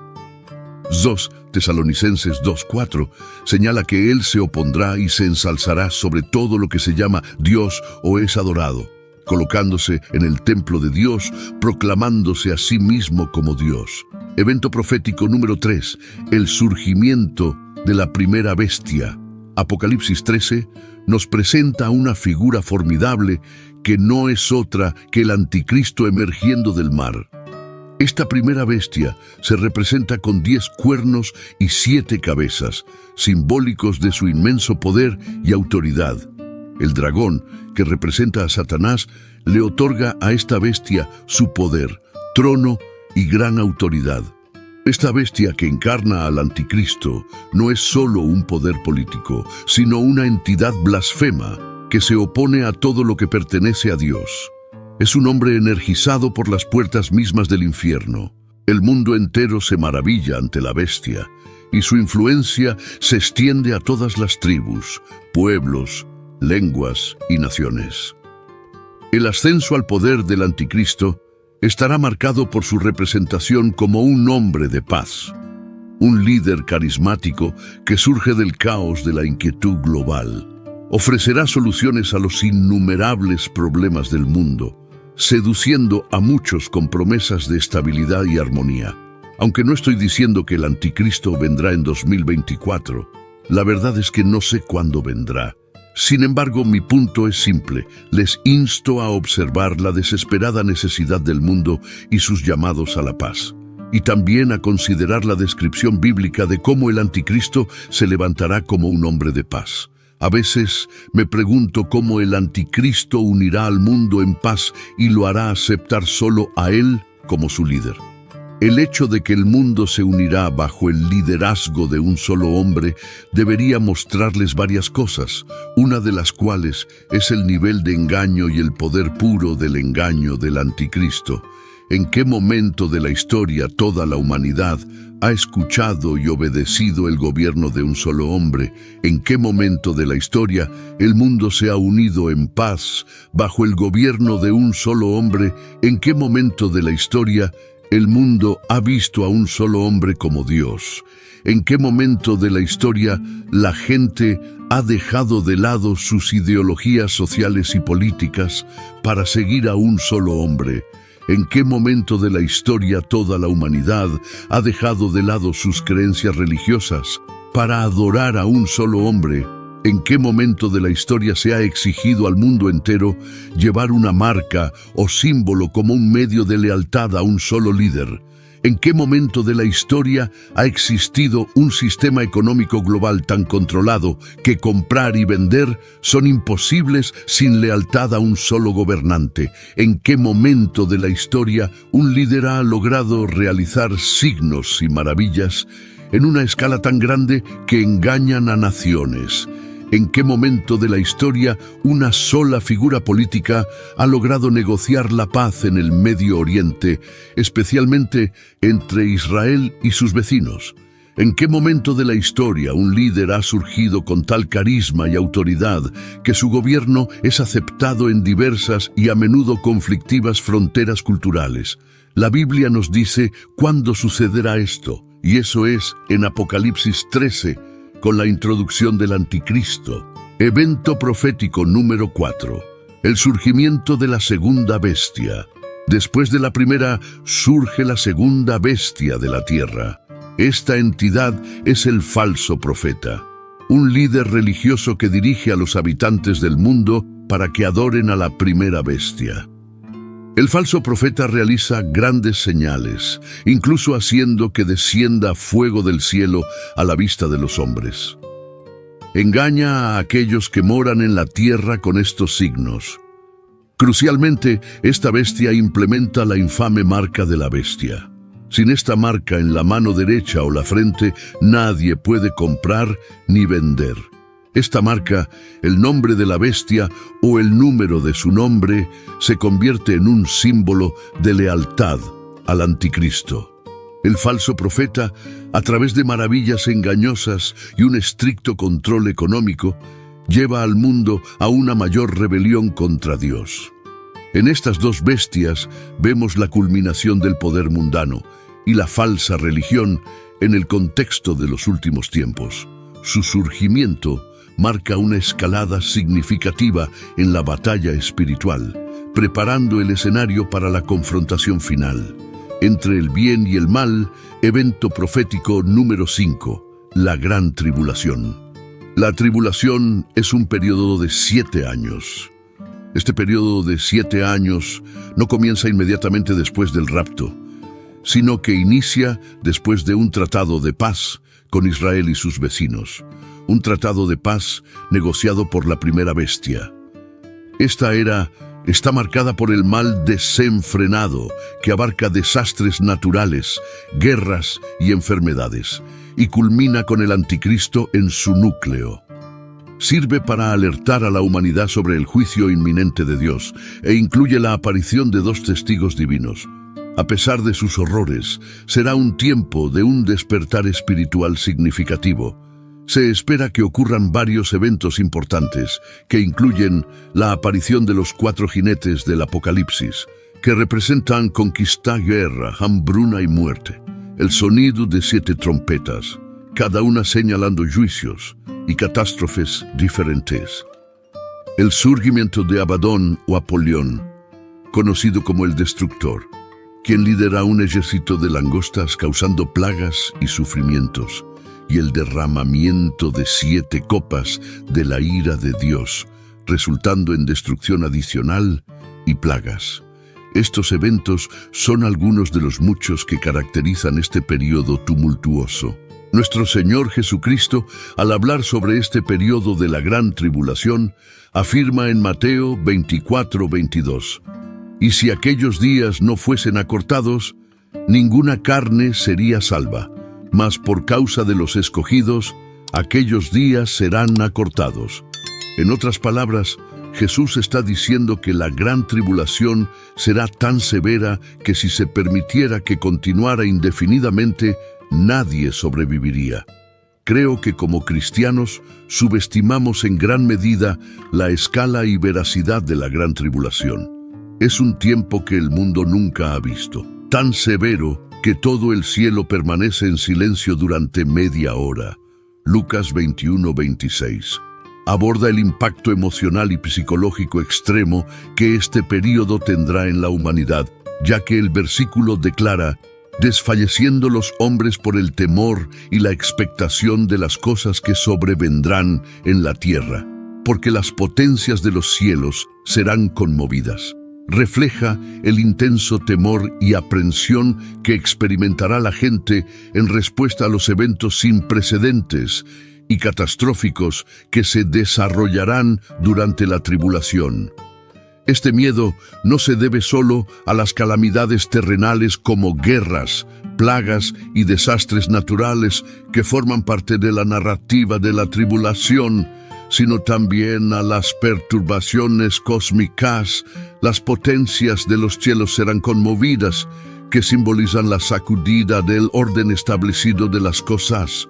2 Tesalonicenses 2:4 señala que Él se opondrá y se ensalzará sobre todo lo que se llama Dios o es adorado, colocándose en el templo de Dios, proclamándose a sí mismo como Dios. Evento profético número 3, el surgimiento de la primera bestia. Apocalipsis 13 nos presenta una figura formidable que no es otra que el anticristo emergiendo del mar. Esta primera bestia se representa con 10 cuernos y 7 cabezas, simbólicos de su inmenso poder y autoridad. El dragón, que representa a Satanás, le otorga a esta bestia su poder, trono y gran autoridad. Esta bestia que encarna al anticristo no es solo un poder político, sino una entidad blasfema que se opone a todo lo que pertenece a Dios. Es un hombre energizado por las puertas mismas del infierno. El mundo entero se maravilla ante la bestia, y su influencia se extiende a todas las tribus, pueblos, lenguas y naciones. El ascenso al poder del anticristo estará marcado por su representación como un hombre de paz, un líder carismático que surge del caos de la inquietud global. Ofrecerá soluciones a los innumerables problemas del mundo, seduciendo a muchos con promesas de estabilidad y armonía. Aunque no estoy diciendo que el anticristo vendrá en 2024, la verdad es que no sé cuándo vendrá. Sin embargo, mi punto es simple. Les insto a observar la desesperada necesidad del mundo y sus llamados a la paz. Y también a considerar la descripción bíblica de cómo el anticristo se levantará como un hombre de paz. A veces me pregunto cómo el anticristo unirá al mundo en paz y lo hará aceptar solo a él como su líder. El hecho de que el mundo se unirá bajo el liderazgo de un solo hombre debería mostrarles varias cosas, una de las cuales es el nivel de engaño y el poder puro del engaño del anticristo. ¿En qué momento de la historia toda la humanidad ha escuchado y obedecido el gobierno de un solo hombre? ¿En qué momento de la historia el mundo se ha unido en paz bajo el gobierno de un solo hombre? ¿En qué momento de la historia el mundo ha visto a un solo hombre como Dios? ¿En qué momento de la historia la gente ha dejado de lado sus ideologías sociales y políticas para seguir a un solo hombre? ¿En qué momento de la historia toda la humanidad ha dejado de lado sus creencias religiosas para adorar a un solo hombre? ¿En qué momento de la historia se ha exigido al mundo entero llevar una marca o símbolo como un medio de lealtad a un solo líder? ¿En qué momento de la historia ha existido un sistema económico global tan controlado que comprar y vender son imposibles sin lealtad a un solo gobernante? ¿En qué momento de la historia un líder ha logrado realizar signos y maravillas en una escala tan grande que engañan a naciones? ¿En qué momento de la historia una sola figura política ha logrado negociar la paz en el Medio Oriente, especialmente entre Israel y sus vecinos? ¿En qué momento de la historia un líder ha surgido con tal carisma y autoridad que su gobierno es aceptado en diversas y a menudo conflictivas fronteras culturales? La Biblia nos dice cuándo sucederá esto, y eso es en Apocalipsis 13, con la introducción del anticristo. Evento profético número 4. El surgimiento de la segunda bestia. Después de la primera, surge la segunda bestia de la tierra. Esta entidad es el falso profeta, un líder religioso que dirige a los habitantes del mundo para que adoren a la primera bestia. El falso profeta realiza grandes señales, incluso haciendo que descienda fuego del cielo a la vista de los hombres. Engaña a aquellos que moran en la tierra con estos signos. Crucialmente, esta bestia implementa la infame marca de la bestia. Sin esta marca en la mano derecha o la frente, nadie puede comprar ni vender. Esta marca, el nombre de la bestia o el número de su nombre, se convierte en un símbolo de lealtad al anticristo. El falso profeta, a través de maravillas engañosas y un estricto control económico, lleva al mundo a una mayor rebelión contra Dios. En estas dos bestias vemos la culminación del poder mundano y la falsa religión en el contexto de los últimos tiempos. Su surgimiento marca una escalada significativa en la batalla espiritual, preparando el escenario para la confrontación final. Entre el bien y el mal, evento profético número 5, la Gran Tribulación. La tribulación es un periodo de 7 años. Este periodo de 7 años no comienza inmediatamente después del rapto, sino que inicia después de un tratado de paz con Israel y sus vecinos. Un tratado de paz negociado por la primera bestia. Esta era está marcada por el mal desenfrenado que abarca desastres naturales, guerras y enfermedades, y culmina con el anticristo en su núcleo. Sirve para alertar a la humanidad sobre el juicio inminente de Dios e incluye la aparición de 2 testigos divinos. A pesar de sus horrores, será un tiempo de un despertar espiritual significativo. Se espera que ocurran varios eventos importantes, que incluyen la aparición de los 4 jinetes del Apocalipsis, que representan conquista, guerra, hambruna y muerte, el sonido de 7 trompetas, cada una señalando juicios y catástrofes diferentes. El surgimiento de Abadón o Apolión, conocido como el Destructor, quien lidera un ejército de langostas causando plagas y sufrimientos, y el derramamiento de 7 copas de la ira de Dios, resultando en destrucción adicional y plagas. Estos eventos son algunos de los muchos que caracterizan este periodo tumultuoso. Nuestro Señor Jesucristo, al hablar sobre este periodo de la gran tribulación, afirma en Mateo 24:22: «Y si aquellos días no fuesen acortados, ninguna carne sería salva, mas por causa de los escogidos, aquellos días serán acortados». En otras palabras, Jesús está diciendo que la gran tribulación será tan severa que si se permitiera que continuara indefinidamente, nadie sobreviviría. Creo que como cristianos subestimamos en gran medida la escala y veracidad de la gran tribulación. Es un tiempo que el mundo nunca ha visto, tan severo que todo el cielo permanece en silencio durante media hora. Lucas 21:26. Aborda el impacto emocional y psicológico extremo que este período tendrá en la humanidad, ya que el versículo declara: «Desfalleciendo los hombres por el temor y la expectación de las cosas que sobrevendrán en la tierra, porque las potencias de los cielos serán conmovidas». Refleja el intenso temor y aprensión que experimentará la gente en respuesta a los eventos sin precedentes y catastróficos que se desarrollarán durante la tribulación. Este miedo no se debe solo a las calamidades terrenales como guerras, plagas y desastres naturales que forman parte de la narrativa de la tribulación, sino también a las perturbaciones cósmicas. Las potencias de los cielos serán conmovidas, que simbolizan la sacudida del orden establecido de las cosas.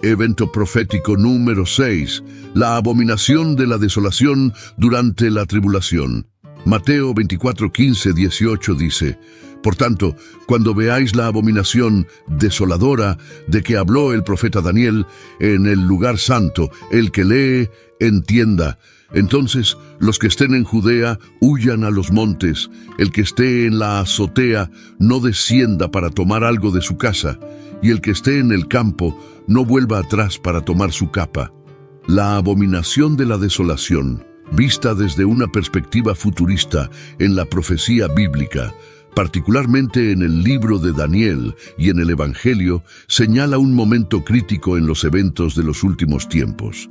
Evento profético número 6, la abominación de la desolación durante la tribulación. Mateo 24:15-18 dice: «Por tanto, cuando veáis la abominación desoladora de que habló el profeta Daniel en el lugar santo, el que lee, entienda. Entonces los que estén en Judea huyan a los montes, el que esté en la azotea no descienda para tomar algo de su casa, y el que esté en el campo no vuelva atrás para tomar su capa». La abominación de la desolación, vista desde una perspectiva futurista en la profecía bíblica, particularmente en el libro de Daniel y en el Evangelio, señala un momento crítico en los eventos de los últimos tiempos.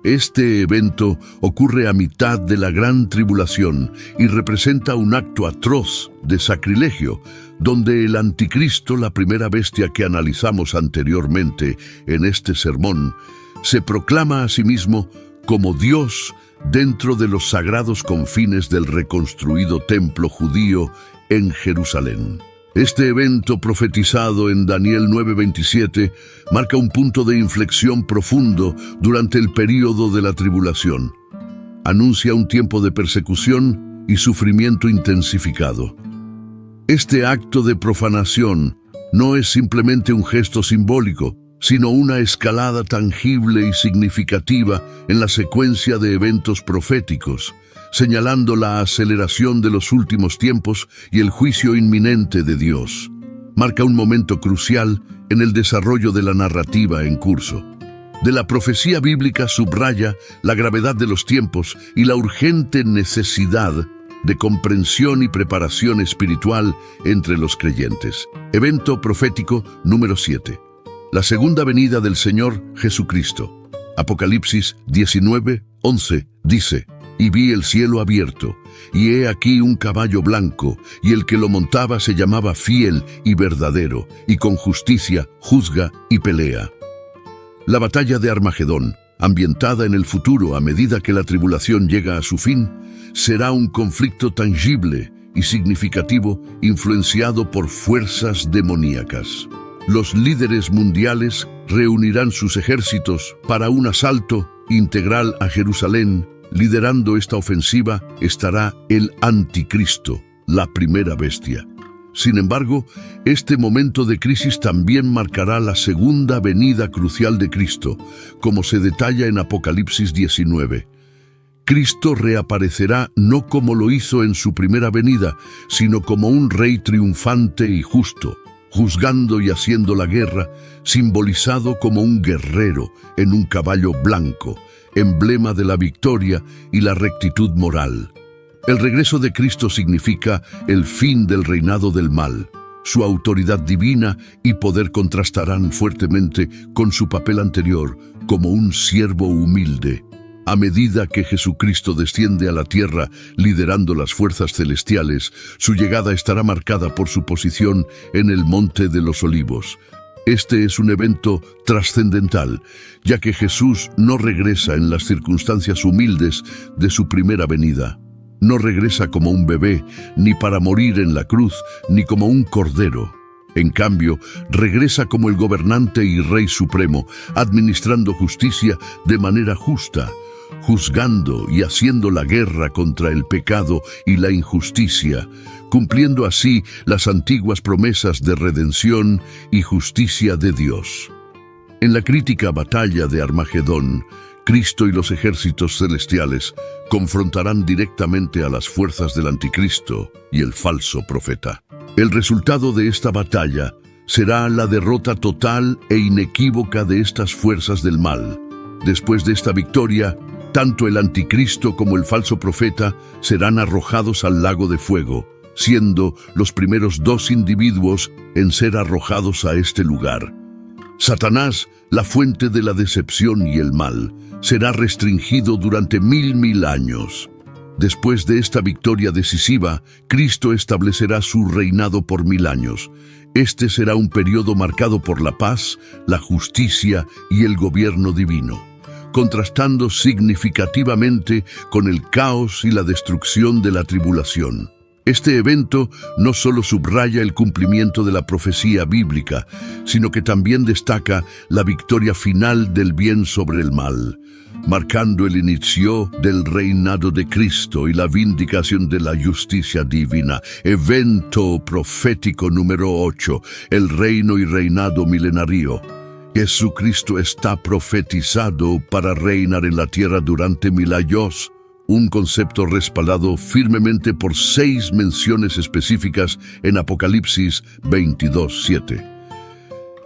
Este evento ocurre a mitad de la gran tribulación y representa un acto atroz de sacrilegio, donde el anticristo, la primera bestia que analizamos anteriormente en este sermón, se proclama a sí mismo como Dios dentro de los sagrados confines del reconstruido templo judío en Jerusalén. Este evento profetizado en Daniel 9:27 marca un punto de inflexión profundo durante el período de la tribulación. Anuncia un tiempo de persecución y sufrimiento intensificado. Este acto de profanación no es simplemente un gesto simbólico, sino una escalada tangible y significativa en la secuencia de eventos proféticos, señalando la aceleración de los últimos tiempos y el juicio inminente de Dios. Marca un momento crucial en el desarrollo de la narrativa en curso. De la profecía bíblica subraya la gravedad de los tiempos y la urgente necesidad de comprensión y preparación espiritual entre los creyentes. Evento profético número 7. La segunda venida del Señor Jesucristo. Apocalipsis 19:11 dice: «Y vi el cielo abierto, y he aquí un caballo blanco, y el que lo montaba se llamaba Fiel y Verdadero, y con justicia juzga y pelea». La batalla de Armagedón, ambientada en el futuro a medida que la tribulación llega a su fin, será un conflicto tangible y significativo influenciado por fuerzas demoníacas. Los líderes mundiales reunirán sus ejércitos para un asalto integral a Jerusalén. Liderando esta ofensiva estará el Anticristo, la primera bestia. Sin embargo, este momento de crisis también marcará la segunda venida crucial de Cristo, como se detalla en Apocalipsis 19. Cristo reaparecerá no como lo hizo en su primera venida, sino como un rey triunfante y justo, juzgando y haciendo la guerra, simbolizado como un guerrero en un caballo blanco, emblema de la victoria y la rectitud moral. El regreso de Cristo significa el fin del reinado del mal. Su autoridad divina y poder contrastarán fuertemente con su papel anterior como un siervo humilde. A medida que Jesucristo desciende a la tierra liderando las fuerzas celestiales, su llegada estará marcada por su posición en el Monte de los Olivos. Este es un evento trascendental, ya que Jesús no regresa en las circunstancias humildes de su primera venida. No regresa como un bebé, ni para morir en la cruz, ni como un cordero. En cambio, regresa como el gobernante y Rey Supremo, administrando justicia de manera justa, juzgando y haciendo la guerra contra el pecado y la injusticia, cumpliendo así las antiguas promesas de redención y justicia de Dios. En la crítica batalla de Armagedón, Cristo y los ejércitos celestiales confrontarán directamente a las fuerzas del anticristo y el falso profeta. El resultado de esta batalla será la derrota total e inequívoca de estas fuerzas del mal. Después de esta victoria, tanto el anticristo como el falso profeta serán arrojados al lago de fuego, siendo los primeros dos individuos en ser arrojados a este lugar. Satanás, la fuente de la decepción y el mal, será restringido durante 1000 años. Después de esta victoria decisiva, Cristo establecerá su reinado por 1000 años. Este será un periodo marcado por la paz, la justicia y el gobierno divino, contrastando significativamente con el caos y la destrucción de la tribulación. Este evento no solo subraya el cumplimiento de la profecía bíblica, sino que también destaca la victoria final del bien sobre el mal, marcando el inicio del reinado de Cristo y la vindicación de la justicia divina. Evento profético número 8, el reino y reinado milenario. Jesucristo está profetizado para reinar en la tierra durante 1000 años. Un concepto respaldado firmemente por 6 menciones específicas en Apocalipsis 22:7.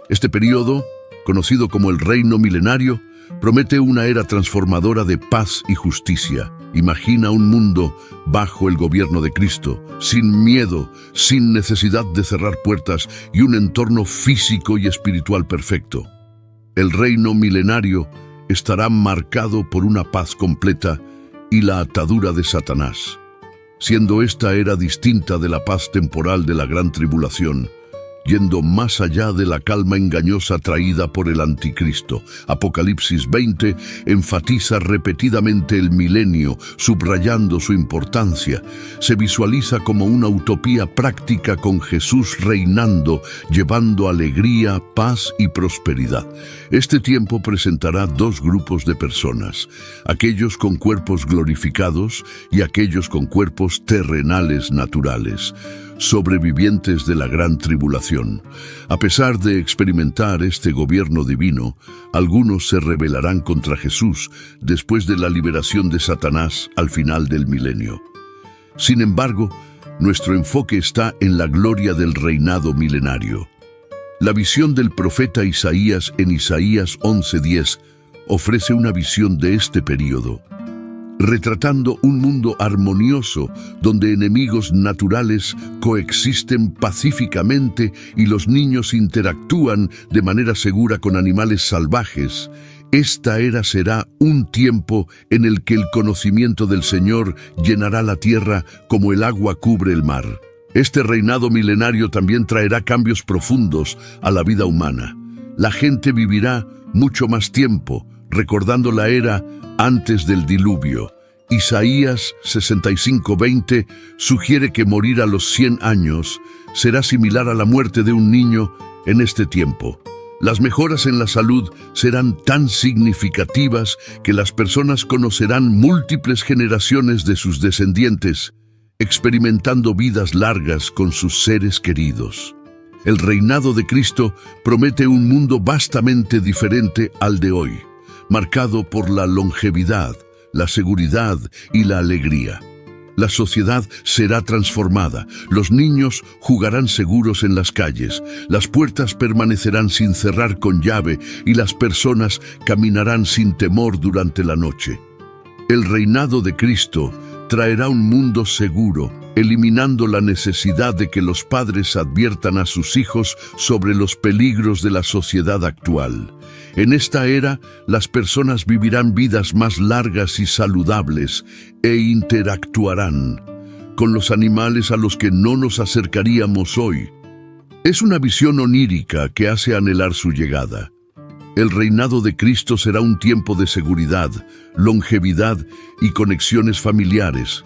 Este periodo, conocido como el reino milenario, promete una era transformadora de paz y justicia. Imagina un mundo bajo el gobierno de Cristo, sin miedo, sin necesidad de cerrar puertas y un entorno físico y espiritual perfecto. El reino milenario estará marcado por una paz completa y la atadura de Satanás, siendo esta era distinta de la paz temporal de la gran tribulación, yendo más allá de la calma engañosa traída por el anticristo. Apocalipsis 20 enfatiza repetidamente el milenio, subrayando su importancia. Se visualiza como una utopía práctica con Jesús reinando, llevando alegría, paz y prosperidad. Este tiempo presentará 2 grupos de personas, aquellos con cuerpos glorificados y aquellos con cuerpos terrenales naturales, sobrevivientes de la gran tribulación. A pesar de experimentar este gobierno divino, algunos se rebelarán contra Jesús después de la liberación de Satanás al final del milenio. Sin embargo, nuestro enfoque está en la gloria del reinado milenario. La visión del profeta Isaías en Isaías 11:10 ofrece una visión de este período, retratando un mundo armonioso donde enemigos naturales coexisten pacíficamente y los niños interactúan de manera segura con animales salvajes. Esta era será un tiempo en el que el conocimiento del Señor llenará la tierra como el agua cubre el mar. Este reinado milenario también traerá cambios profundos a la vida humana. La gente vivirá mucho más tiempo, recordando la era antes del diluvio. Isaías 65:20 sugiere que morir a los 100 años será similar a la muerte de un niño en este tiempo. Las mejoras en la salud serán tan significativas que las personas conocerán múltiples generaciones de sus descendientes, experimentando vidas largas con sus seres queridos. El reinado de Cristo promete un mundo vastamente diferente al de hoy, marcado por la longevidad, la seguridad y la alegría. La sociedad será transformada, los niños jugarán seguros en las calles, las puertas permanecerán sin cerrar con llave y las personas caminarán sin temor durante la noche. El reinado de Cristo traerá un mundo seguro, eliminando la necesidad de que los padres adviertan a sus hijos sobre los peligros de la sociedad actual. En esta era, las personas vivirán vidas más largas y saludables e interactuarán con los animales a los que no nos acercaríamos hoy. Es una visión onírica que hace anhelar su llegada. El reinado de Cristo será un tiempo de seguridad, longevidad y conexiones familiares,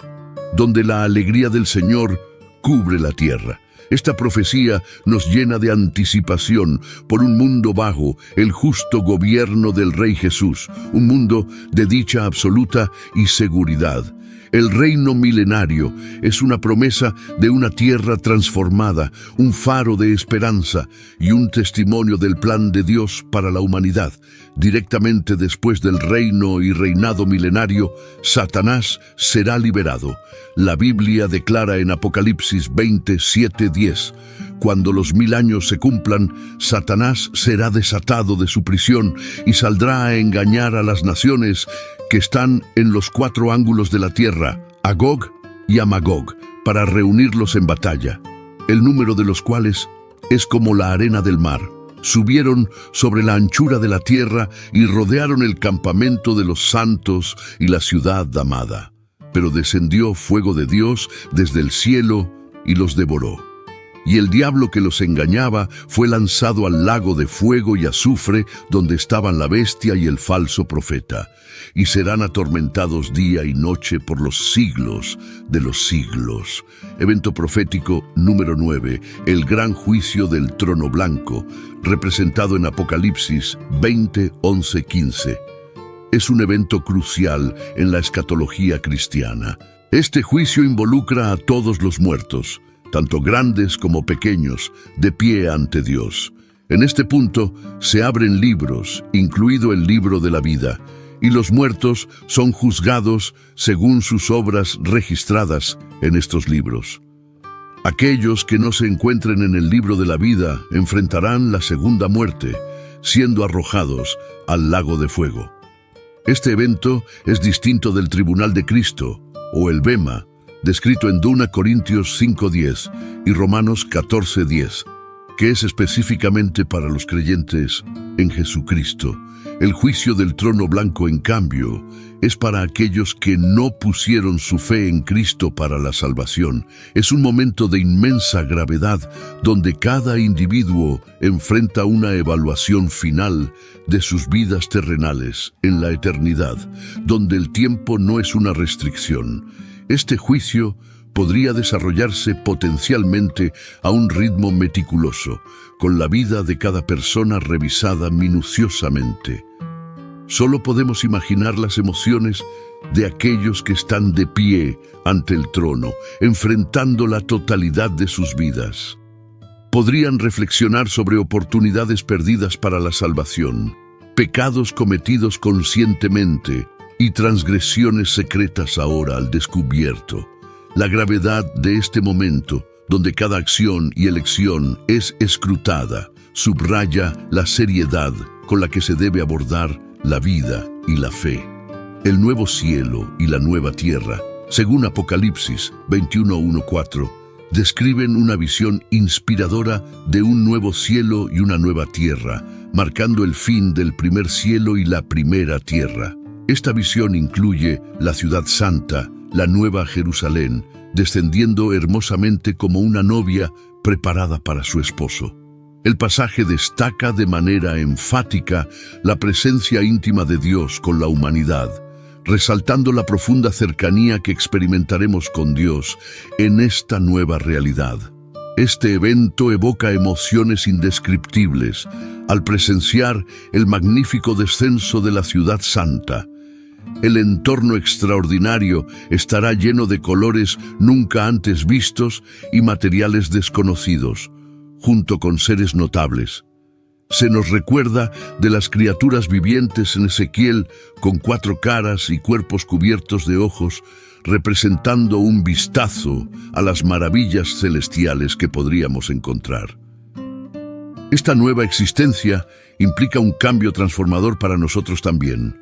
donde la alegría del Señor cubre la tierra. Esta profecía nos llena de anticipación por un mundo bajo el justo gobierno del Rey Jesús, un mundo de dicha absoluta y seguridad. El reino milenario es una promesa de una tierra transformada, un faro de esperanza y un testimonio del plan de Dios para la humanidad. Directamente después del reino y reinado milenario, Satanás será liberado. La Biblia declara en Apocalipsis 27:10, cuando los 1000 años se cumplan, Satanás será desatado de su prisión y saldrá a engañar a las naciones que están en los 4 ángulos de la tierra, a Gog y a Magog, para reunirlos en batalla, el número de los cuales es como la arena del mar. Subieron sobre la anchura de la tierra y rodearon el campamento de los santos y la ciudad amada. Pero descendió fuego de Dios desde el cielo y los devoró. Y el diablo que los engañaba fue lanzado al lago de fuego y azufre, donde estaban la bestia y el falso profeta, y serán atormentados día y noche por los siglos de los siglos. Evento profético número 9, el gran juicio del trono blanco, representado en Apocalipsis 20:11-15. Es un evento crucial en la escatología cristiana. Este juicio involucra a todos los muertos, tanto grandes como pequeños, de pie ante Dios. En este punto se abren libros, incluido el libro de la vida, y los muertos son juzgados según sus obras registradas en estos libros. Aquellos que no se encuentren en el libro de la vida enfrentarán la segunda muerte, siendo arrojados al lago de fuego. Este evento es distinto del tribunal de Cristo, o el Bema, descrito en 2 Corintios 5:10 y Romanos 14:10, que es específicamente para los creyentes en Jesucristo. El juicio del trono blanco, en cambio, es para aquellos que no pusieron su fe en Cristo para la salvación. Es un momento de inmensa gravedad, donde cada individuo enfrenta una evaluación final de sus vidas terrenales en la eternidad, donde el tiempo no es una restricción. Este juicio podría desarrollarse potencialmente a un ritmo meticuloso, con la vida de cada persona revisada minuciosamente. Solo podemos imaginar las emociones de aquellos que están de pie ante el trono, enfrentando la totalidad de sus vidas. Podrían reflexionar sobre oportunidades perdidas para la salvación, pecados cometidos conscientemente y transgresiones secretas ahora al descubierto. La gravedad de este momento, donde cada acción y elección es escrutada, subraya la seriedad con la que se debe abordar la vida y la fe. El nuevo cielo y la nueva tierra, según Apocalipsis 21:1-4, describen una visión inspiradora de un nuevo cielo y una nueva tierra, marcando el fin del primer cielo y la primera tierra. Esta visión incluye la ciudad santa, la nueva Jerusalén, descendiendo hermosamente como una novia preparada para su esposo. El pasaje destaca de manera enfática la presencia íntima de Dios con la humanidad, resaltando la profunda cercanía que experimentaremos con Dios en esta nueva realidad. Este evento evoca emociones indescriptibles al presenciar el magnífico descenso de la ciudad santa. El entorno extraordinario estará lleno de colores nunca antes vistos y materiales desconocidos, junto con seres notables. Se nos recuerda de las criaturas vivientes en Ezequiel con 4 caras y cuerpos cubiertos de ojos, representando un vistazo a las maravillas celestiales que podríamos encontrar. Esta nueva existencia implica un cambio transformador para nosotros también.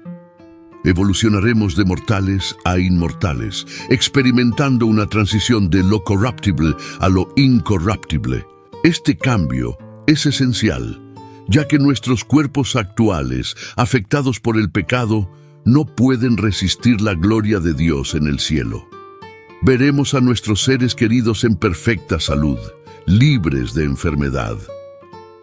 Evolucionaremos de mortales a inmortales, experimentando una transición de lo corruptible a lo incorruptible. Este cambio es esencial, ya que nuestros cuerpos actuales, afectados por el pecado, no pueden resistir la gloria de Dios en el cielo. Veremos a nuestros seres queridos en perfecta salud, libres de enfermedad.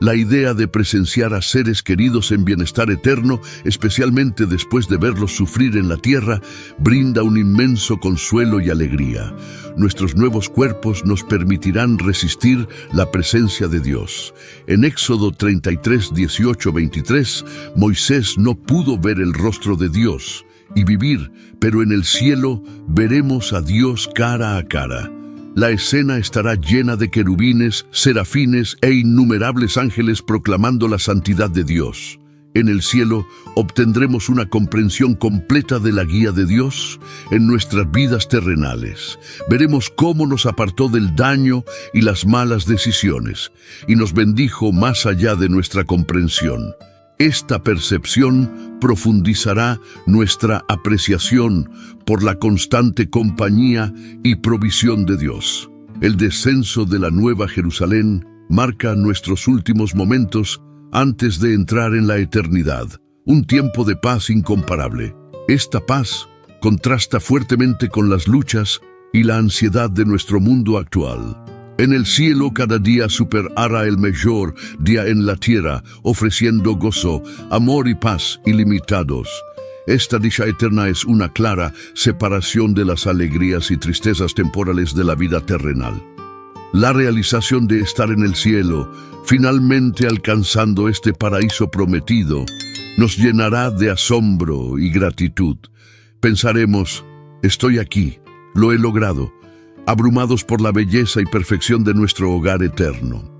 La idea de presenciar a seres queridos en bienestar eterno, especialmente después de verlos sufrir en la tierra, brinda un inmenso consuelo y alegría. Nuestros nuevos cuerpos nos permitirán resistir la presencia de Dios. En Éxodo 33, 18, 23, Moisés no pudo ver el rostro de Dios y vivir, pero en el cielo veremos a Dios cara a cara. La escena estará llena de querubines, serafines e innumerables ángeles proclamando la santidad de Dios. En el cielo obtendremos una comprensión completa de la guía de Dios en nuestras vidas terrenales. Veremos cómo nos apartó del daño y las malas decisiones y nos bendijo más allá de nuestra comprensión. Esta percepción profundizará nuestra apreciación por la constante compañía y provisión de Dios. El descenso de la Nueva Jerusalén marca nuestros últimos momentos antes de entrar en la eternidad, un tiempo de paz incomparable. Esta paz contrasta fuertemente con las luchas y la ansiedad de nuestro mundo actual. En el cielo cada día superará el mayor día en la tierra, ofreciendo gozo, amor y paz ilimitados. Esta dicha eterna es una clara separación de las alegrías y tristezas temporales de la vida terrenal. La realización de estar en el cielo, finalmente alcanzando este paraíso prometido, nos llenará de asombro y gratitud. Pensaremos, estoy aquí, lo he logrado, abrumados por la belleza y perfección de nuestro hogar eterno.